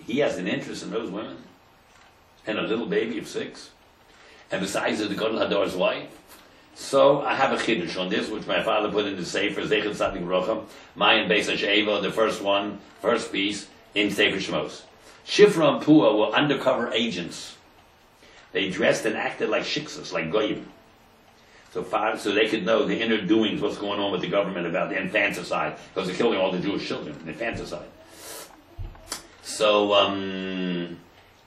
He has an interest in those women. And a little baby of 6. And besides the Gadol Hadar's wife. So I have a chiddush on this, which my father put in the Sefer, Zechet Tzadik Rocha, Mayan Beis Hasheva, the first piece, in Sefer SHMOS. Shifra and Pua were undercover agents. They dressed and acted like shiksas, like goyim. So they could know the inner doings, what's going on with the government about the infanticide, because they're killing all the Jewish children, infanticide. So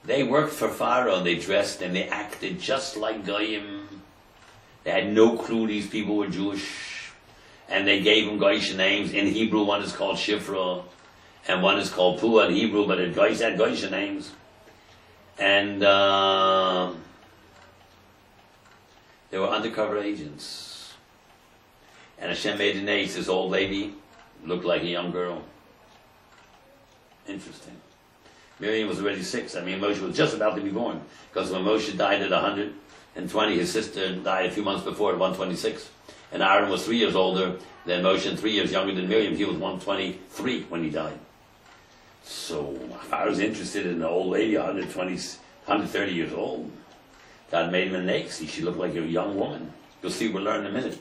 they worked for Pharaoh, they dressed and they acted just like goyim. They had no clue these people were Jewish. And they gave them goyish names. In Hebrew, one is called Shifra, and one is called Pua in Hebrew, but it had goyish names. And they were undercover agents. And Hashem made an ace. This old lady looked like a young girl. Interesting. Miriam was already 6. I mean, Moshe was just about to be born. Because when Moshe died at 120, his sister died a few months before at 126. And Aaron was 3 years older than Moshe and 3 years younger than Miriam. He was 123 when he died. So Pharaoh's interested in an old lady, 130 years old. God made him an ace. She looked like a young woman. You'll see, we'll learn in a minute.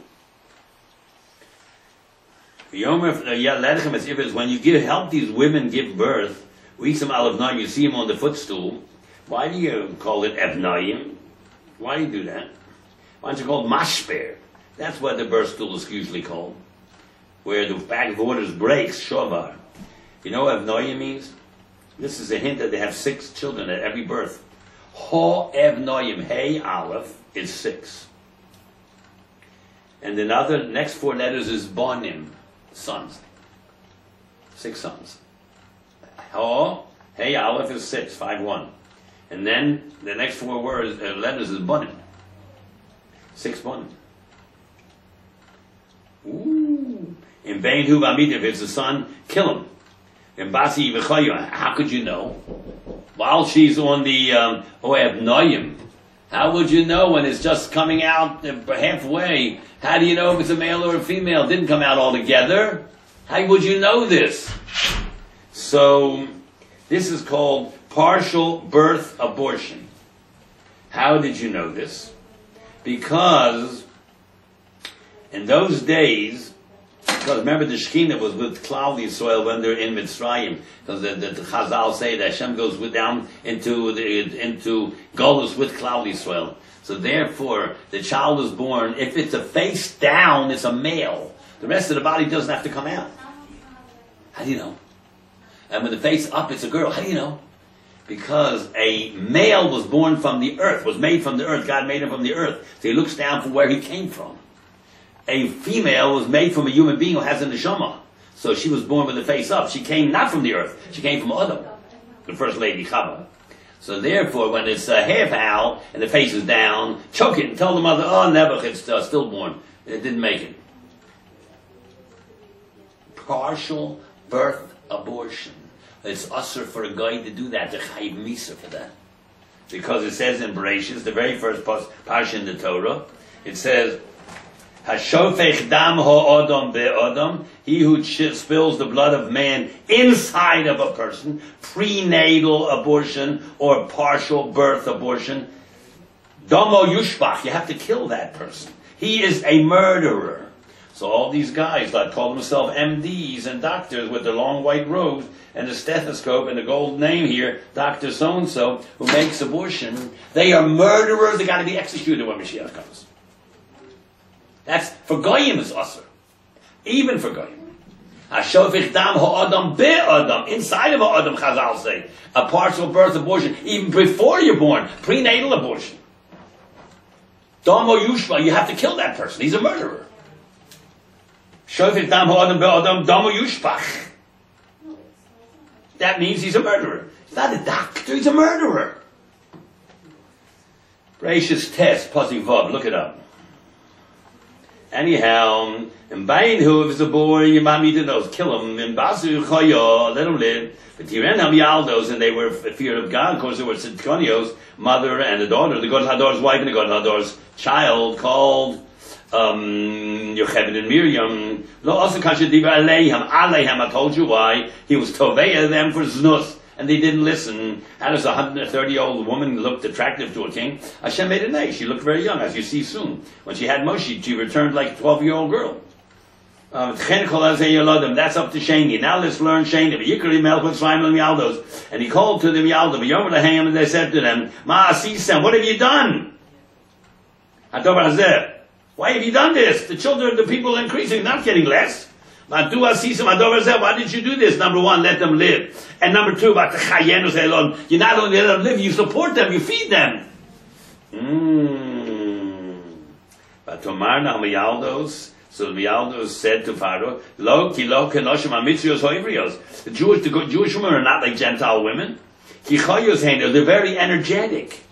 When you help these women give birth, you see them on the footstool. Why do you call it Evnayim? Why do you do that? Why don't you call it Mashper? That's what the birth stool is usually called. Where the bag of waters breaks, Shovar. You know what Evnayim means? This is a hint that they have 6 children at every birth. Ho Evnayim, Hey Aleph, is 6. And the next 4 letters is Bonim, sons. 6 sons. Ho, Hey Aleph is 6, 5-1. And then the next 4 letters is Bonim. 6 Bonim. Ooh. In Bein Hu V'Amid, if it's a son, kill him. In Basi V'Chayu, how could you know? While she's on the Noyim, how would you know when it's just coming out halfway? How do you know if it's a male or a female? It didn't come out all together. How would you know this? So, this is called partial birth abortion. How did you know this? Because in those days, because remember the Shekhinah was with cloudy soil when they're in Mitzrayim, because the Chazal say that Hashem goes down into Golus with cloudy soil. So therefore, the child is born, if it's a face down, it's a male. The rest of the body doesn't have to come out. How do you know? And when the face up, it's a girl. How do you know? Because a male was born from the earth, was made from the earth. God made him from the earth. So he looks down from where he came from. A female was made from a human being who has a neshama. So she was born with the face up. She came not from the earth. She came from Adam, the first lady, Chava. So therefore, when it's half owl and the face is down, choke it and tell the mother, oh, never, it's stillborn. It didn't make it. Partial birth abortion. It's usher for a guy to do that, the Chaim Misa for that. Because it says in Bereshit, the very first PARSHA in the Torah, it says, Hashofech dam ha'odam be'odam, he who spills the blood of man inside of a person, prenatal abortion or partial birth abortion, domo yushbach, you have to kill that person. He is a murderer. So all these guys that call themselves MDs and doctors with the long white robes and the stethoscope and the gold name here, Dr. So-and-so, who makes abortion, they are murderers. They got to be executed when Mashiach comes. That's, for Goyim is usher. Even for Goyim. Hashofich dam ha'adam be'adam. Inside of ha'adam, Chazal say. A partial birth abortion, even before you're born. Prenatal abortion. Damo yushba, you have to kill that person. He's a murderer. Shofich dam ha'adam be'adam, damo yushbach. That means he's a murderer. He's not a doctor, he's a murderer. Gracious test, Pussy Vub, look it up. Anyhow, in Bainhu, if it's a boy, your mommy knows, kill him. In Basu Choyo, let him live. But Tiren Hamyaldos, and they were feared of God. Of course, there were Tzidkonio's mother and the daughter, the God Hador's wife and the God Hador's child, called Yocheved and Miriam, lo also kasha diva aleihem, I told you why, he was toveya them for znus, and they didn't listen. How does a 130-year-old woman look attractive to a king? Hashem made a nay, she looked very young, as you see soon. When she had Moshe, she returned like a 12-year-old girl. That's up to Shani. Now let's learn Shani. And he called to the Yalda, and they said to them, Ma'asisem, what have you done? Why have you done this? The children of the people are increasing, not getting less. Why did you do this? Number one, let them live. And number two, you not only let them live, you support them, you feed them. But Tomar so the Mialdos said to Pharaoh, the Jewish women are not like Gentile women. They're very energetic.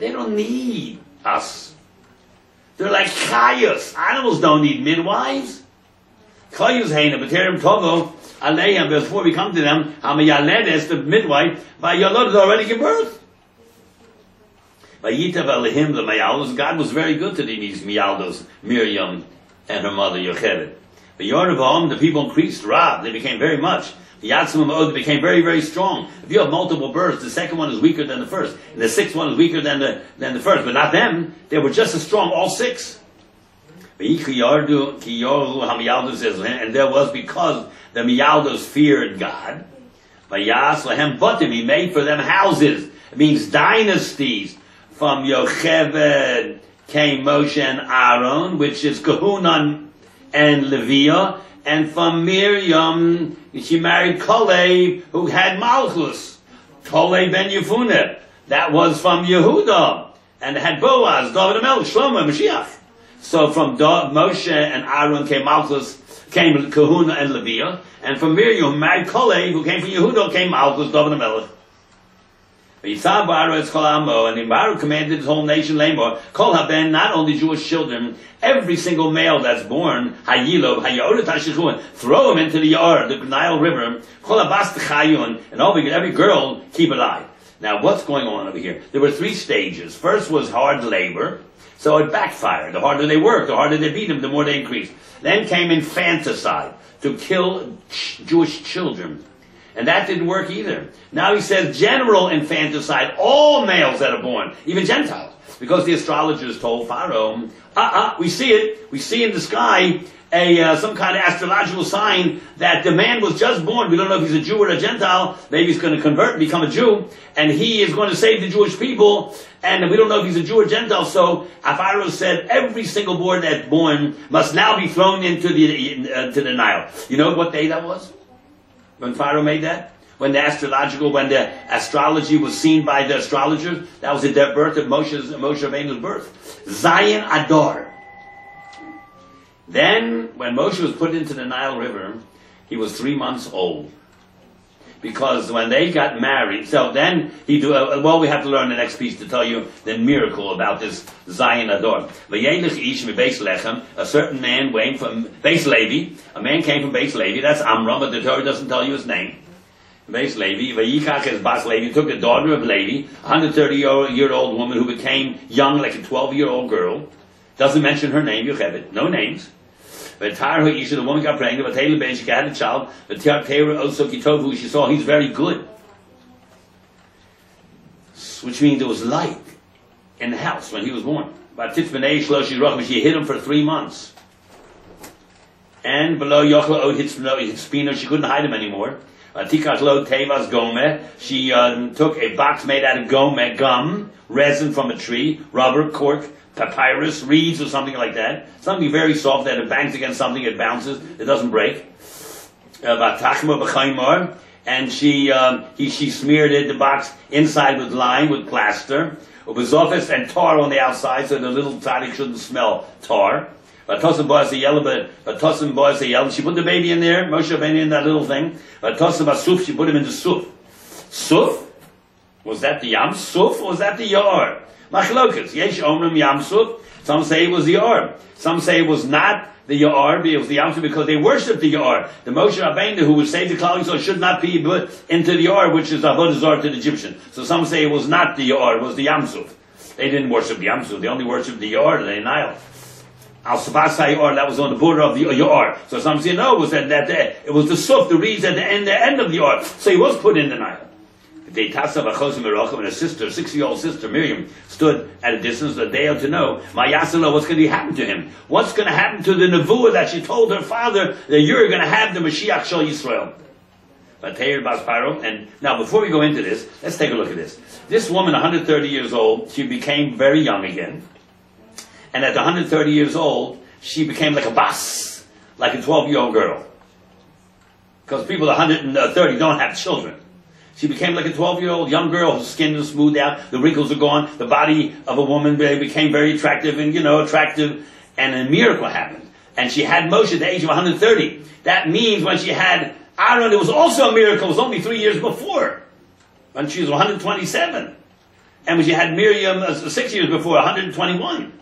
They don't need us. They're like chayos. Animals don't need midwives. Before we come to them, the midwife, already give birth. God was very good to these Mialdos, Miriam and her mother Yocheved. But the people increased, they became very much. The Yatzim became very, very strong. If you have multiple births, the second one is weaker than the first, and the sixth one is weaker than the first. But not them; they were just as strong, all six. And there was because the Mialdos feared God. He made for them houses. It means dynasties. From Yocheved came Moshe and Aaron, which is Kahuna and Leviah, and from Miriam, she married Kolev, who had Malchus. Kolev ben Yefuneh, that was from Yehuda, and had Boaz, David HaMelech, Shlomo, Mashiach. So from Moshe and Aaron came Malchus, came Kahuna and Leviah, and from Miriam, who married Kolev, who came from Yehuda, came Malchus, David HaMelech. And the Baruch commanded his whole nation, Lamor, Kol haben, not only Jewish children, every single male that's born, throw him into the Yar, the Nile River, and every girl keep alive. Now what's going on over here? There were three stages. First was hard labor, so it backfired. The harder they worked, the harder they beat them, the more they increased. Then came infanticide, to kill Jewish children. And that didn't work either. Now he says general infanticide, all males that are born, even Gentiles. Because the astrologers told Pharaoh, we see it. We see in the sky some kind of astrological sign that the man was just born. We don't know if he's a Jew or a Gentile. Maybe he's going to convert and become a Jew. And he is going to save the Jewish people. And we don't know if he's a Jew or Gentile. So Pharaoh said every single boy that's born must now be thrown into the Nile. You know what day that was? When Pharaoh made that? When the astrology was seen by the astrologers, that was the birth of Moshe Rabbeinu's birth. Zion Adar. Then, when Moshe was put into the Nile River, he was 3 months old. Because when they got married, so then we have to learn the next piece to tell you the miracle about this Zion Adar. A certain man came from Beis Levi. A man came from Beis Levi. That's Amram, but the Torah doesn't tell you his name. Beis Levi. Vayikach es Bas Levi. Took a daughter of Levi, a 130-year-old woman who became young like a 12-year-old girl. Doesn't mention her name, Yocheved. No names. The woman got pregnant, she had a child, she saw he's very good. Which means there was light in the house when he was born. She hid him for 3 months. And below Yochel she couldn't hide him anymore. She took a box made out of gum, resin from a tree, rubber, cork, papyrus, reeds or something like that. Something very soft that it bangs against something, it bounces, it doesn't break. And she smeared the box inside with lime, with plaster, and tar on the outside so the little tzaddik shouldn't smell tar. She put the baby in there, Moshe Rabbeinu in that little thing. She put him in the suf. Suf? Was that the Yam Suf or was that the Yar? Machlokas. Yesh Omrim Yam Suf. Some say it was the Yar. Some say it was not the Yar, it was the Yam Suf because they worshipped the Yar. The Moshe Rabbeinu who would save the Klal Yisrael should not be put into the Yar, which is Avodah Zarah to the Egyptian. So some say it was not the Yar, it was the Yam Suf. They didn't worship the Yamsuf. They only worshipped the Yor, the Nile. Al Sabasai Yor, that was on the border of the Yor. So some say no, it was that it was the Suf, the reeds at the end of the Yor. So he was put in the Nile. They Tasav Achosem Merachim, and a sister, 6-year-old sister Miriam, stood at a distance a day to know Mayasala, what's going to happen to him? What's going to happen to the Nevuah that she told her father that you're going to have the Mashiach Shal Yisrael? And now, before we go into this, let's take a look at this. This woman, 130 years old, she became very young again. And at 130 years old, she became like a bas, like a 12-year-old girl. Because people at 130 don't have children. She became like a 12-year-old young girl whose skin was smoothed out, the wrinkles are gone, the body of a woman became very attractive and, attractive. And a miracle happened. And she had Moshe at the age of 130. That means when she had Aaron, it was also a miracle. It was only 3 years before, when she was 127. And when she had Miriam 6 years before, 121.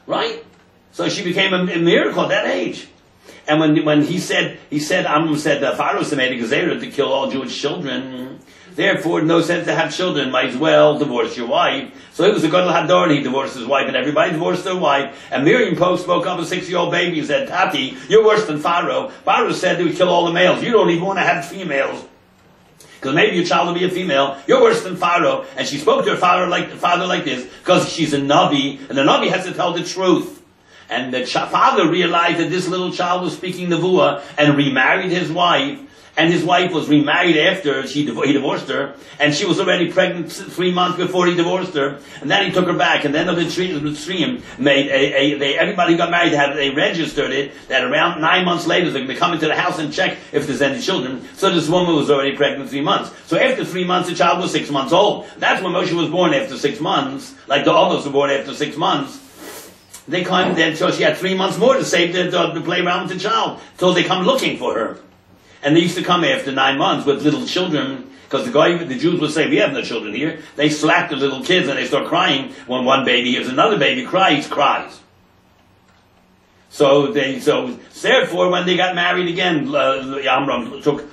Right? So she became a miracle at that age. And when Amram said, Pharaoh made a gezerah to kill all Jewish children. Therefore, no sense to have children. Might as well divorce your wife. So it was a Gadol Hador, and he divorced his wife, and everybody divorced their wife. And Miriam spoke up a 6-year-old baby and said, Tati, you're worse than Pharaoh. Pharaoh said they would kill all the males. You don't even want to have females. Because maybe your child will be a female. You're worse than Pharaoh. And she spoke to her father like this, because she's a Navi, and the Navi has to tell the truth. And the father realized that this little child was speaking Nevuah and remarried his wife. And his wife was remarried after he divorced her. And she was already pregnant 3 months before he divorced her. And then he took her back. And then the Mitzrayim made everybody who got married, they registered it, that around 9 months later they're going to come into the house and check if there's any children. So this woman was already pregnant 3 months. So after 3 months, the child was 6 months old. That's when Moshe was born, after 6 months. Like the others were born after 6 months. They come then, so she had 3 months more to save to play around with the child, till they come looking for her. And they used to come after 9 months with little children, because the Jews would say, we have no children here. They slap the little kids and they start crying when one baby hears another baby cry, he cries. So therefore, when they got married again, Amram took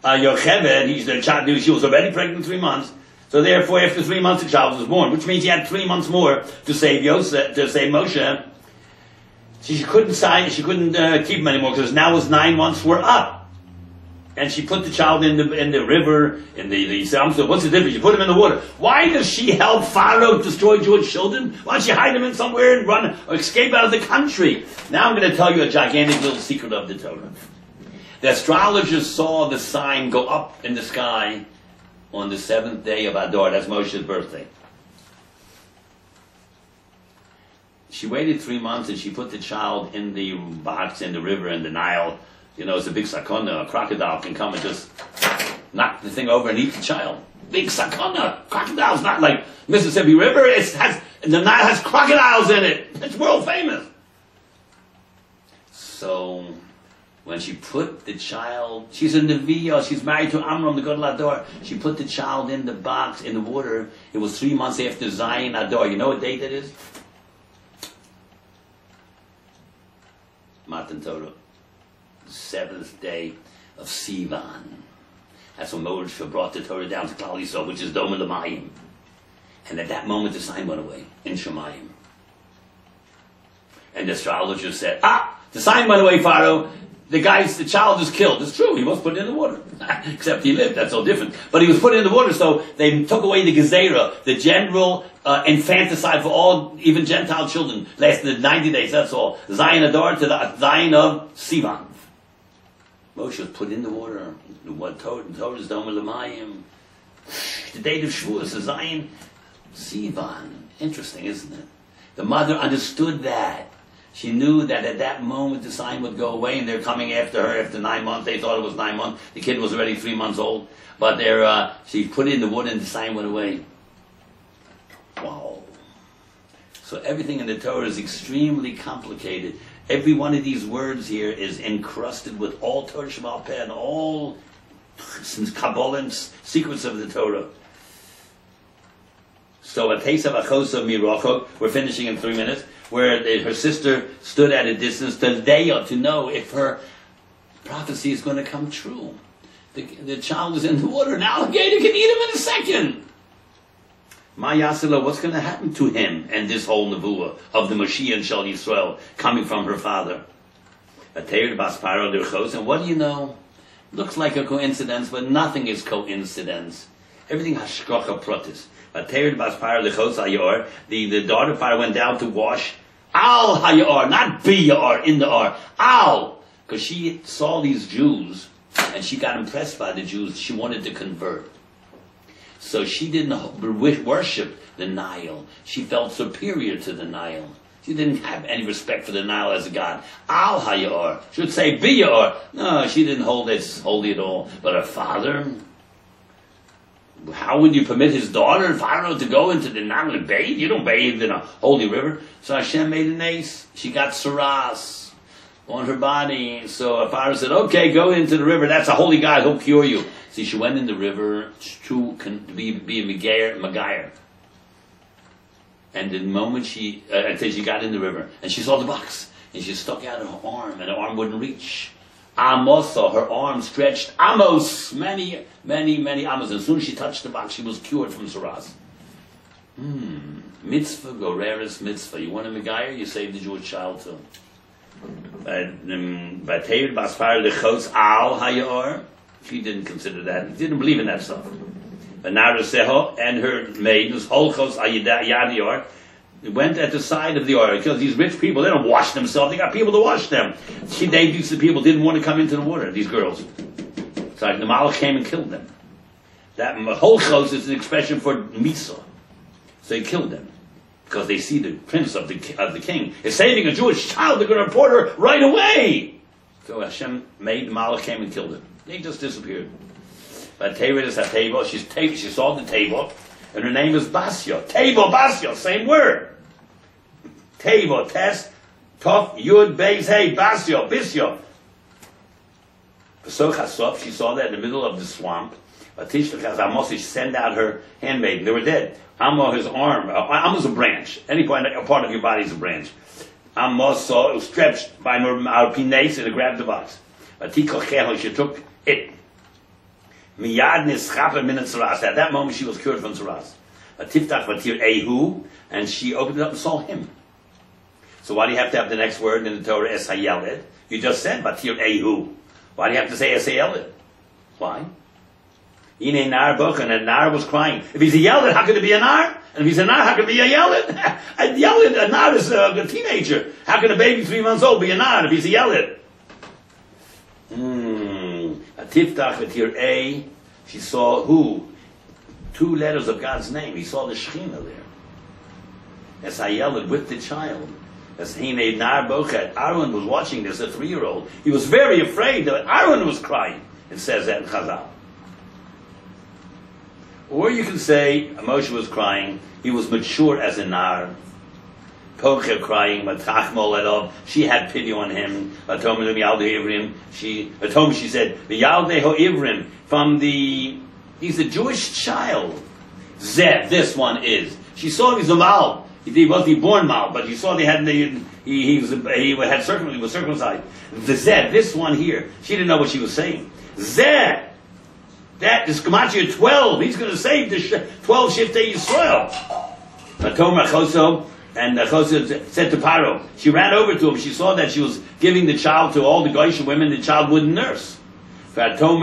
Yocheved, she was already pregnant 3 months. So therefore, after 3 months, the child was born, which means he had 3 months more to save Yosef, to save Moshe. She couldn't keep him anymore, because now his 9 months were up. And she put the child in the river, in the what's the difference? You put him in the water. Why does she help Pharaoh destroy Jewish children? Why don't she hide them in somewhere and run or escape out of the country? Now I'm going to tell you a gigantic little secret of the Torah. The astrologers saw the sign go up in the sky on the 7th day of Adar. That's Moshe's birthday. She waited 3 months and she put the child in the box in the river, in the Nile. It's a big sakona. A crocodile can come and just knock the thing over and eat the child. Big sakona. Crocodile's not like Mississippi River. The Nile has crocodiles in it. It's world famous. So when she put the child, she's a Neviah, she's married to Amram, the Gadol Hador. She put the child in the box, in the water. It was 3 months after Zayin Adar. You know what date that is? Matan Torah. 7th day of Sivan. That's when Moshe brought the Torah down to Klal Yisrael, which is Dom L'Mayim. And at that moment, the sign went away in Shemayim. And the astrologer said, the sign went away, Pharaoh. The child is killed. It's true, he was put in the water. Except he lived, that's all different. But he was put in the water, so they took away the gezerah, the general infanticide for all, even Gentile children. Lasted 90 days, that's all. Zayin Adar to the Zayin of Sivan. Moshe was put in the water. What Torah is Dom L'Mayim. The date of Shavuos is Zayin Sivan. Interesting, isn't it? The mother understood that. She knew that at that moment the sign would go away, and they're coming after her after 9 months. They thought it was 9 months. The kid was already 3 months old. But she put it in the water and the sign went away. Wow. So everything in the Torah is extremely complicated. Every one of these words here is encrusted with all Torah Sheba'al Peh and all Kabbalah and secrets of the Torah. So at Tesav Achosav Mirachok, we're finishing in 3 minutes, where her sister stood at a distance to know if her prophecy is going to come true. The child is in the water, an alligator can eat him in a second. Ma Yasila, what's going to happen to him and this whole nevuah of the Mashiach Shal Yisrael coming from her father? And what do you know? Looks like a coincidence, but nothing is coincidence. Everything has shkocha protis. The daughter of Pharaoh went down to wash al hayor, not biyar, in the ar, al, because she saw these Jews and she got impressed by the Jews. She wanted to convert. So she didn't worship the Nile. She felt superior to the Nile. She didn't have any respect for the Nile as a god. Al Hayor. She would say Biyar. No, she didn't hold it holy at all. But her father, how would you permit his daughter, Pharaoh, to go into the Nile and bathe? You don't bathe in a holy river. So Hashem made an ace. She got saras on her body. So Pharaoh said, okay, go into the river. That's a holy God. He'll cure you. See, she went in the river to be a Megayer. And the moment she got in the river, and she saw the box, and she stuck out her arm, and her arm wouldn't reach. Amosa, her arm stretched, Amos, many Amos. As soon as she touched the box, she was cured from saras. Mitzvah, goreris mitzvah. You want a Megayer, you save the Jewish child too. She didn't consider that. She didn't believe in that stuff. But Naraseho and her maidens, Holchos Ayadior, went at the side of the oil. Because these rich people, they don't wash themselves. They got people to wash them. These people didn't want to come into the water, these girls. So the Malach came and killed them. That Holchos is an expression for Misa. So he killed them. Because they see the prince of the king is saving a Jewish child. They're going to report her right away. So Hashem made the Malach came and killed him. They just disappeared. But Teva is a table. She saw the table, and her name is Basio. Table, Basio, same word. Table, test, tof, yud, beis, hey, Basio, Bisio. She saw that in the middle of the swamp. She sent out her handmaiden. They were dead. Amo, his arm. Amo is a branch. Any part of your body is a branch. Amo saw it was stretched by our pines and it grabbed the box. She took it. At that moment she was cured from saras. And she opened it up and saw him. So why do you have to have the next word in the Torah, Es Hayeled? You just said Batir Ehu. Why do you have to say Es Hayeled? Why? Ine Nar Bochen, and Nar was crying. If he's a Yeled, how could it be a Nar? And if he's a Nar, how could it be a Yeled? A Nar is a teenager. How can a baby 3 months old be a Nar if he's a Yeled? Tiftach v'tir A, she saw who? 2 letters of God's name. He saw the Shechina there. As Hayeled with the child. As Hine Nar Bochet. Aaron was watching this, a 3-year-old. He was very afraid that Aaron was crying. It says that in Chazal. Or you can say Moshe was crying. He was mature as a Nar. Pocher crying, she had pity on him. She said, he's a Jewish child. Zeh, this one is. She saw he's a Mal. He wasn't born Mal, but she saw they had he was circumcised. The Zeh, this one here. She didn't know what she was saying. Zeh, that is Gematria 12. He's going to save the 12 Shiftei Yisrael. And Chosed said to Paro, she ran over to him. She saw that she was giving the child to all the Goyish women. The child wouldn't nurse. Should I go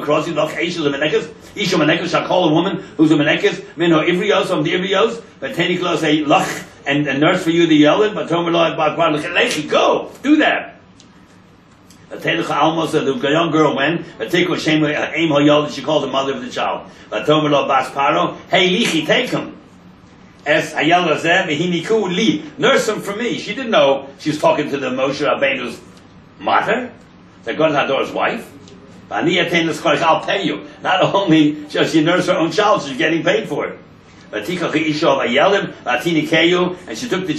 across you? Isha Menekes shall call a woman who's a Menekes, Minho Ivrios from the Ivrios, but Teniklo say Lach and nurse for you the Yelid, but Tomer Lechi, go, do that. Almost the young girl went, but take what shame aim her Yelid, she called the mother of the child. But Tomer Lo Bas Paro, hey Lichi, take him. Nurse him for me. She didn't know she was talking to the Moshe Rabbeinu's mother, the God Hador's wife. I'll pay you. Not only does she nurse her own child, she's getting paid for it. And she took the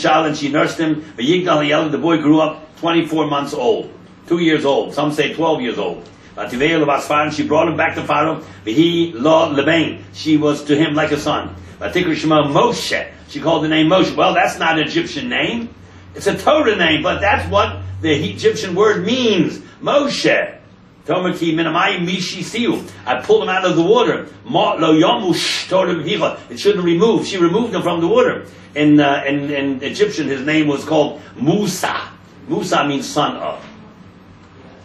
child and she nursed him. The boy grew up 24 months old, 2 years old. Some say 12 years old. She brought him back to Pharaoh. She was to him like a son. Moshe. She called the name Moshe. Well, that's not an Egyptian name. It's a Torah name, but that's what the Egyptian word means. Moshe. Tomaki minamai mishi siu. I pulled them out of the water. Ma lo yamush told it shouldn't remove. She removed them from the water. In Egyptian, his name was called Musa. Musa means son of.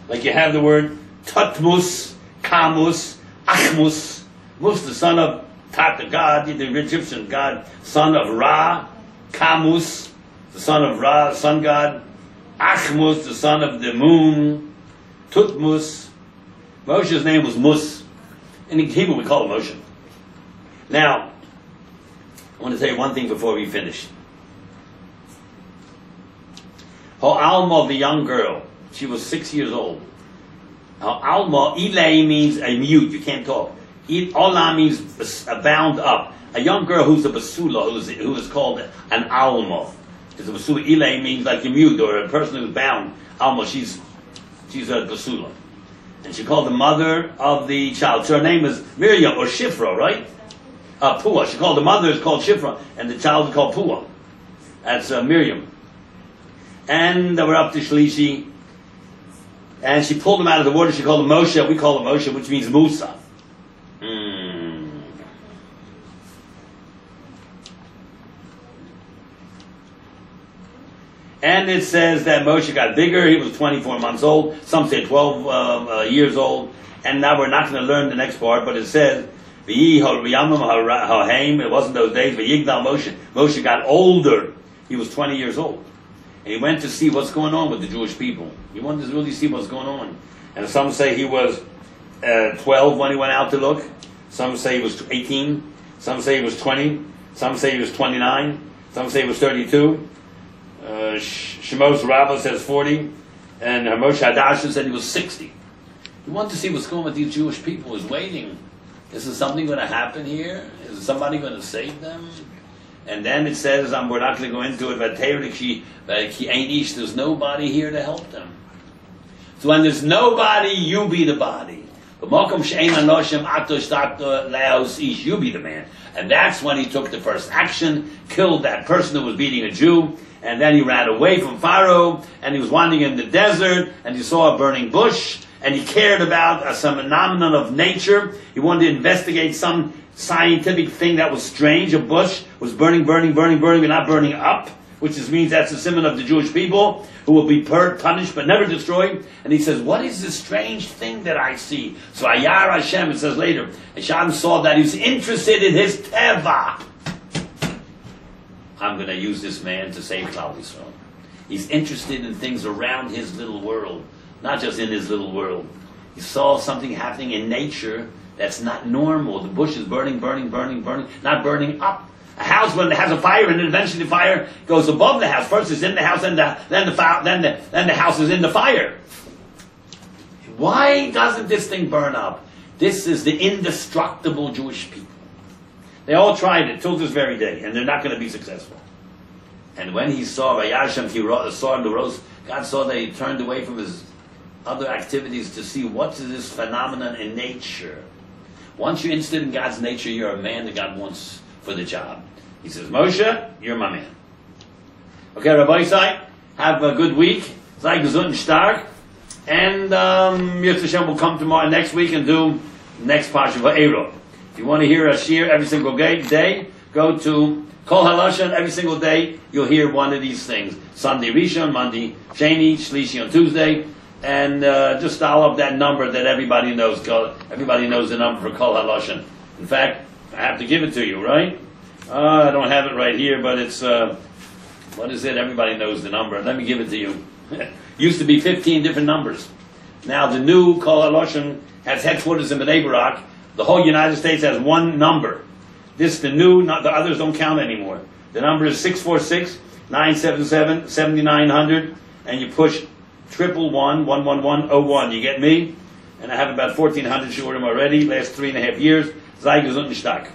Like you have the word Tutmus, Kamus, Achmus. Mus, the son of Tat, the god, the Egyptian god, son of Ra. Kamus, the son of Ra, sun god. Achmus, the son of the moon. Tutmus. Moshe's name was Mus. In Hebrew we call it Moshe. Now, I want to tell you one thing before we finish. Alma, the young girl, she was 6 years old. Alma, Ilay means a mute, you can't talk. Ola means bound up. A young girl who's a basula, who is called an Alma. Because a basula, Ilay means like a mute, or a person who's bound. Alma, she's a basula. And she called the mother of the child. So her name is Miriam, or Shifra, right? Pua. She called the mother is called Shifra, and the child is called Pua. That's Miriam. And they were up to Shlishi, and she pulled him out of the water. She called him Moshe. We call him Moshe, which means Musa. And it says that Moshe got bigger. He was 24 months old. Some say 12 years old. And now we're not going to learn the next part, but it says, it wasn't those days, but Yigdal Moshe. Moshe got older. He was 20 years old. And he went to see what's going on with the Jewish people. He wanted to really see what's going on. And some say he was 12 when he went out to look. Some say he was 18. Some say he was 20. Some say he was 29. Some say he was 32. Shemot Rabbi says 40. And Moshe Hadassah said he was 60. He wanted to see what's going on with these Jewish people. He was waiting. Is something going to happen here? Is somebody going to save them? And then it says, we're not going to go into it, but there's nobody here to help them. So when there's nobody, you be the body. You be the man. And that's when he took the first action, killed that person who was beating a Jew, and then he ran away from Pharaoh, and he was wandering in the desert, and he saw a burning bush, and he cared about some phenomenon of nature. He wanted to investigate some scientific thing that was strange. A bush was burning, but not burning up, which means that's the symbol of the Jewish people who will be punished but never destroyed. And he says, what is this strange thing that I see? So Ayar Hashem, it says later, Hashem saw that he was interested in his teva. I'm going to use this man to save Klal Yisrael. He's interested in things around his little world, not just in his little world. He saw something happening in nature that's not normal. The bush is burning, not burning up. A house, when it has a fire, and then eventually the fire goes above the house. First it's in the house, then the house is in the fire. Why doesn't this thing burn up? This is the indestructible Jewish people. They all tried it till this very day, and they're not going to be successful. And when he saw Vayashem, God saw that he turned away from his other activities to see what's this phenomenon in nature. Once you're interested in God's nature, you're a man that God wants for the job. He says, Moshe, you're my man. Okay, Rabbi Isai, have a good week. Sei gesund und stark. And Yosef Hashem will come tomorrow next week and do next PARSHA for Eiro. If you want to hear a shir every single day, go to Kol Halashon every single day. You'll hear one of these things. Sunday Rishon, Monday Sheni, Shlishi on Tuesday. And just dial up that number that everybody knows. Everybody knows the number for Kol Halashon. In fact, I have to give it to you, right? I don't have it right here, but it's, what is it? Everybody knows the number. Let me give it to you. Used to be 15 different numbers. Now the new Kol Halashon has headquarters in Bnei Brak. The whole United States has one number. This, the new, the others don't count anymore. The number is 646-977-7900, and you push 111-11101. You get me? And I have about 1,400 shurim already, last 3.5 years. Sei gesund und stark.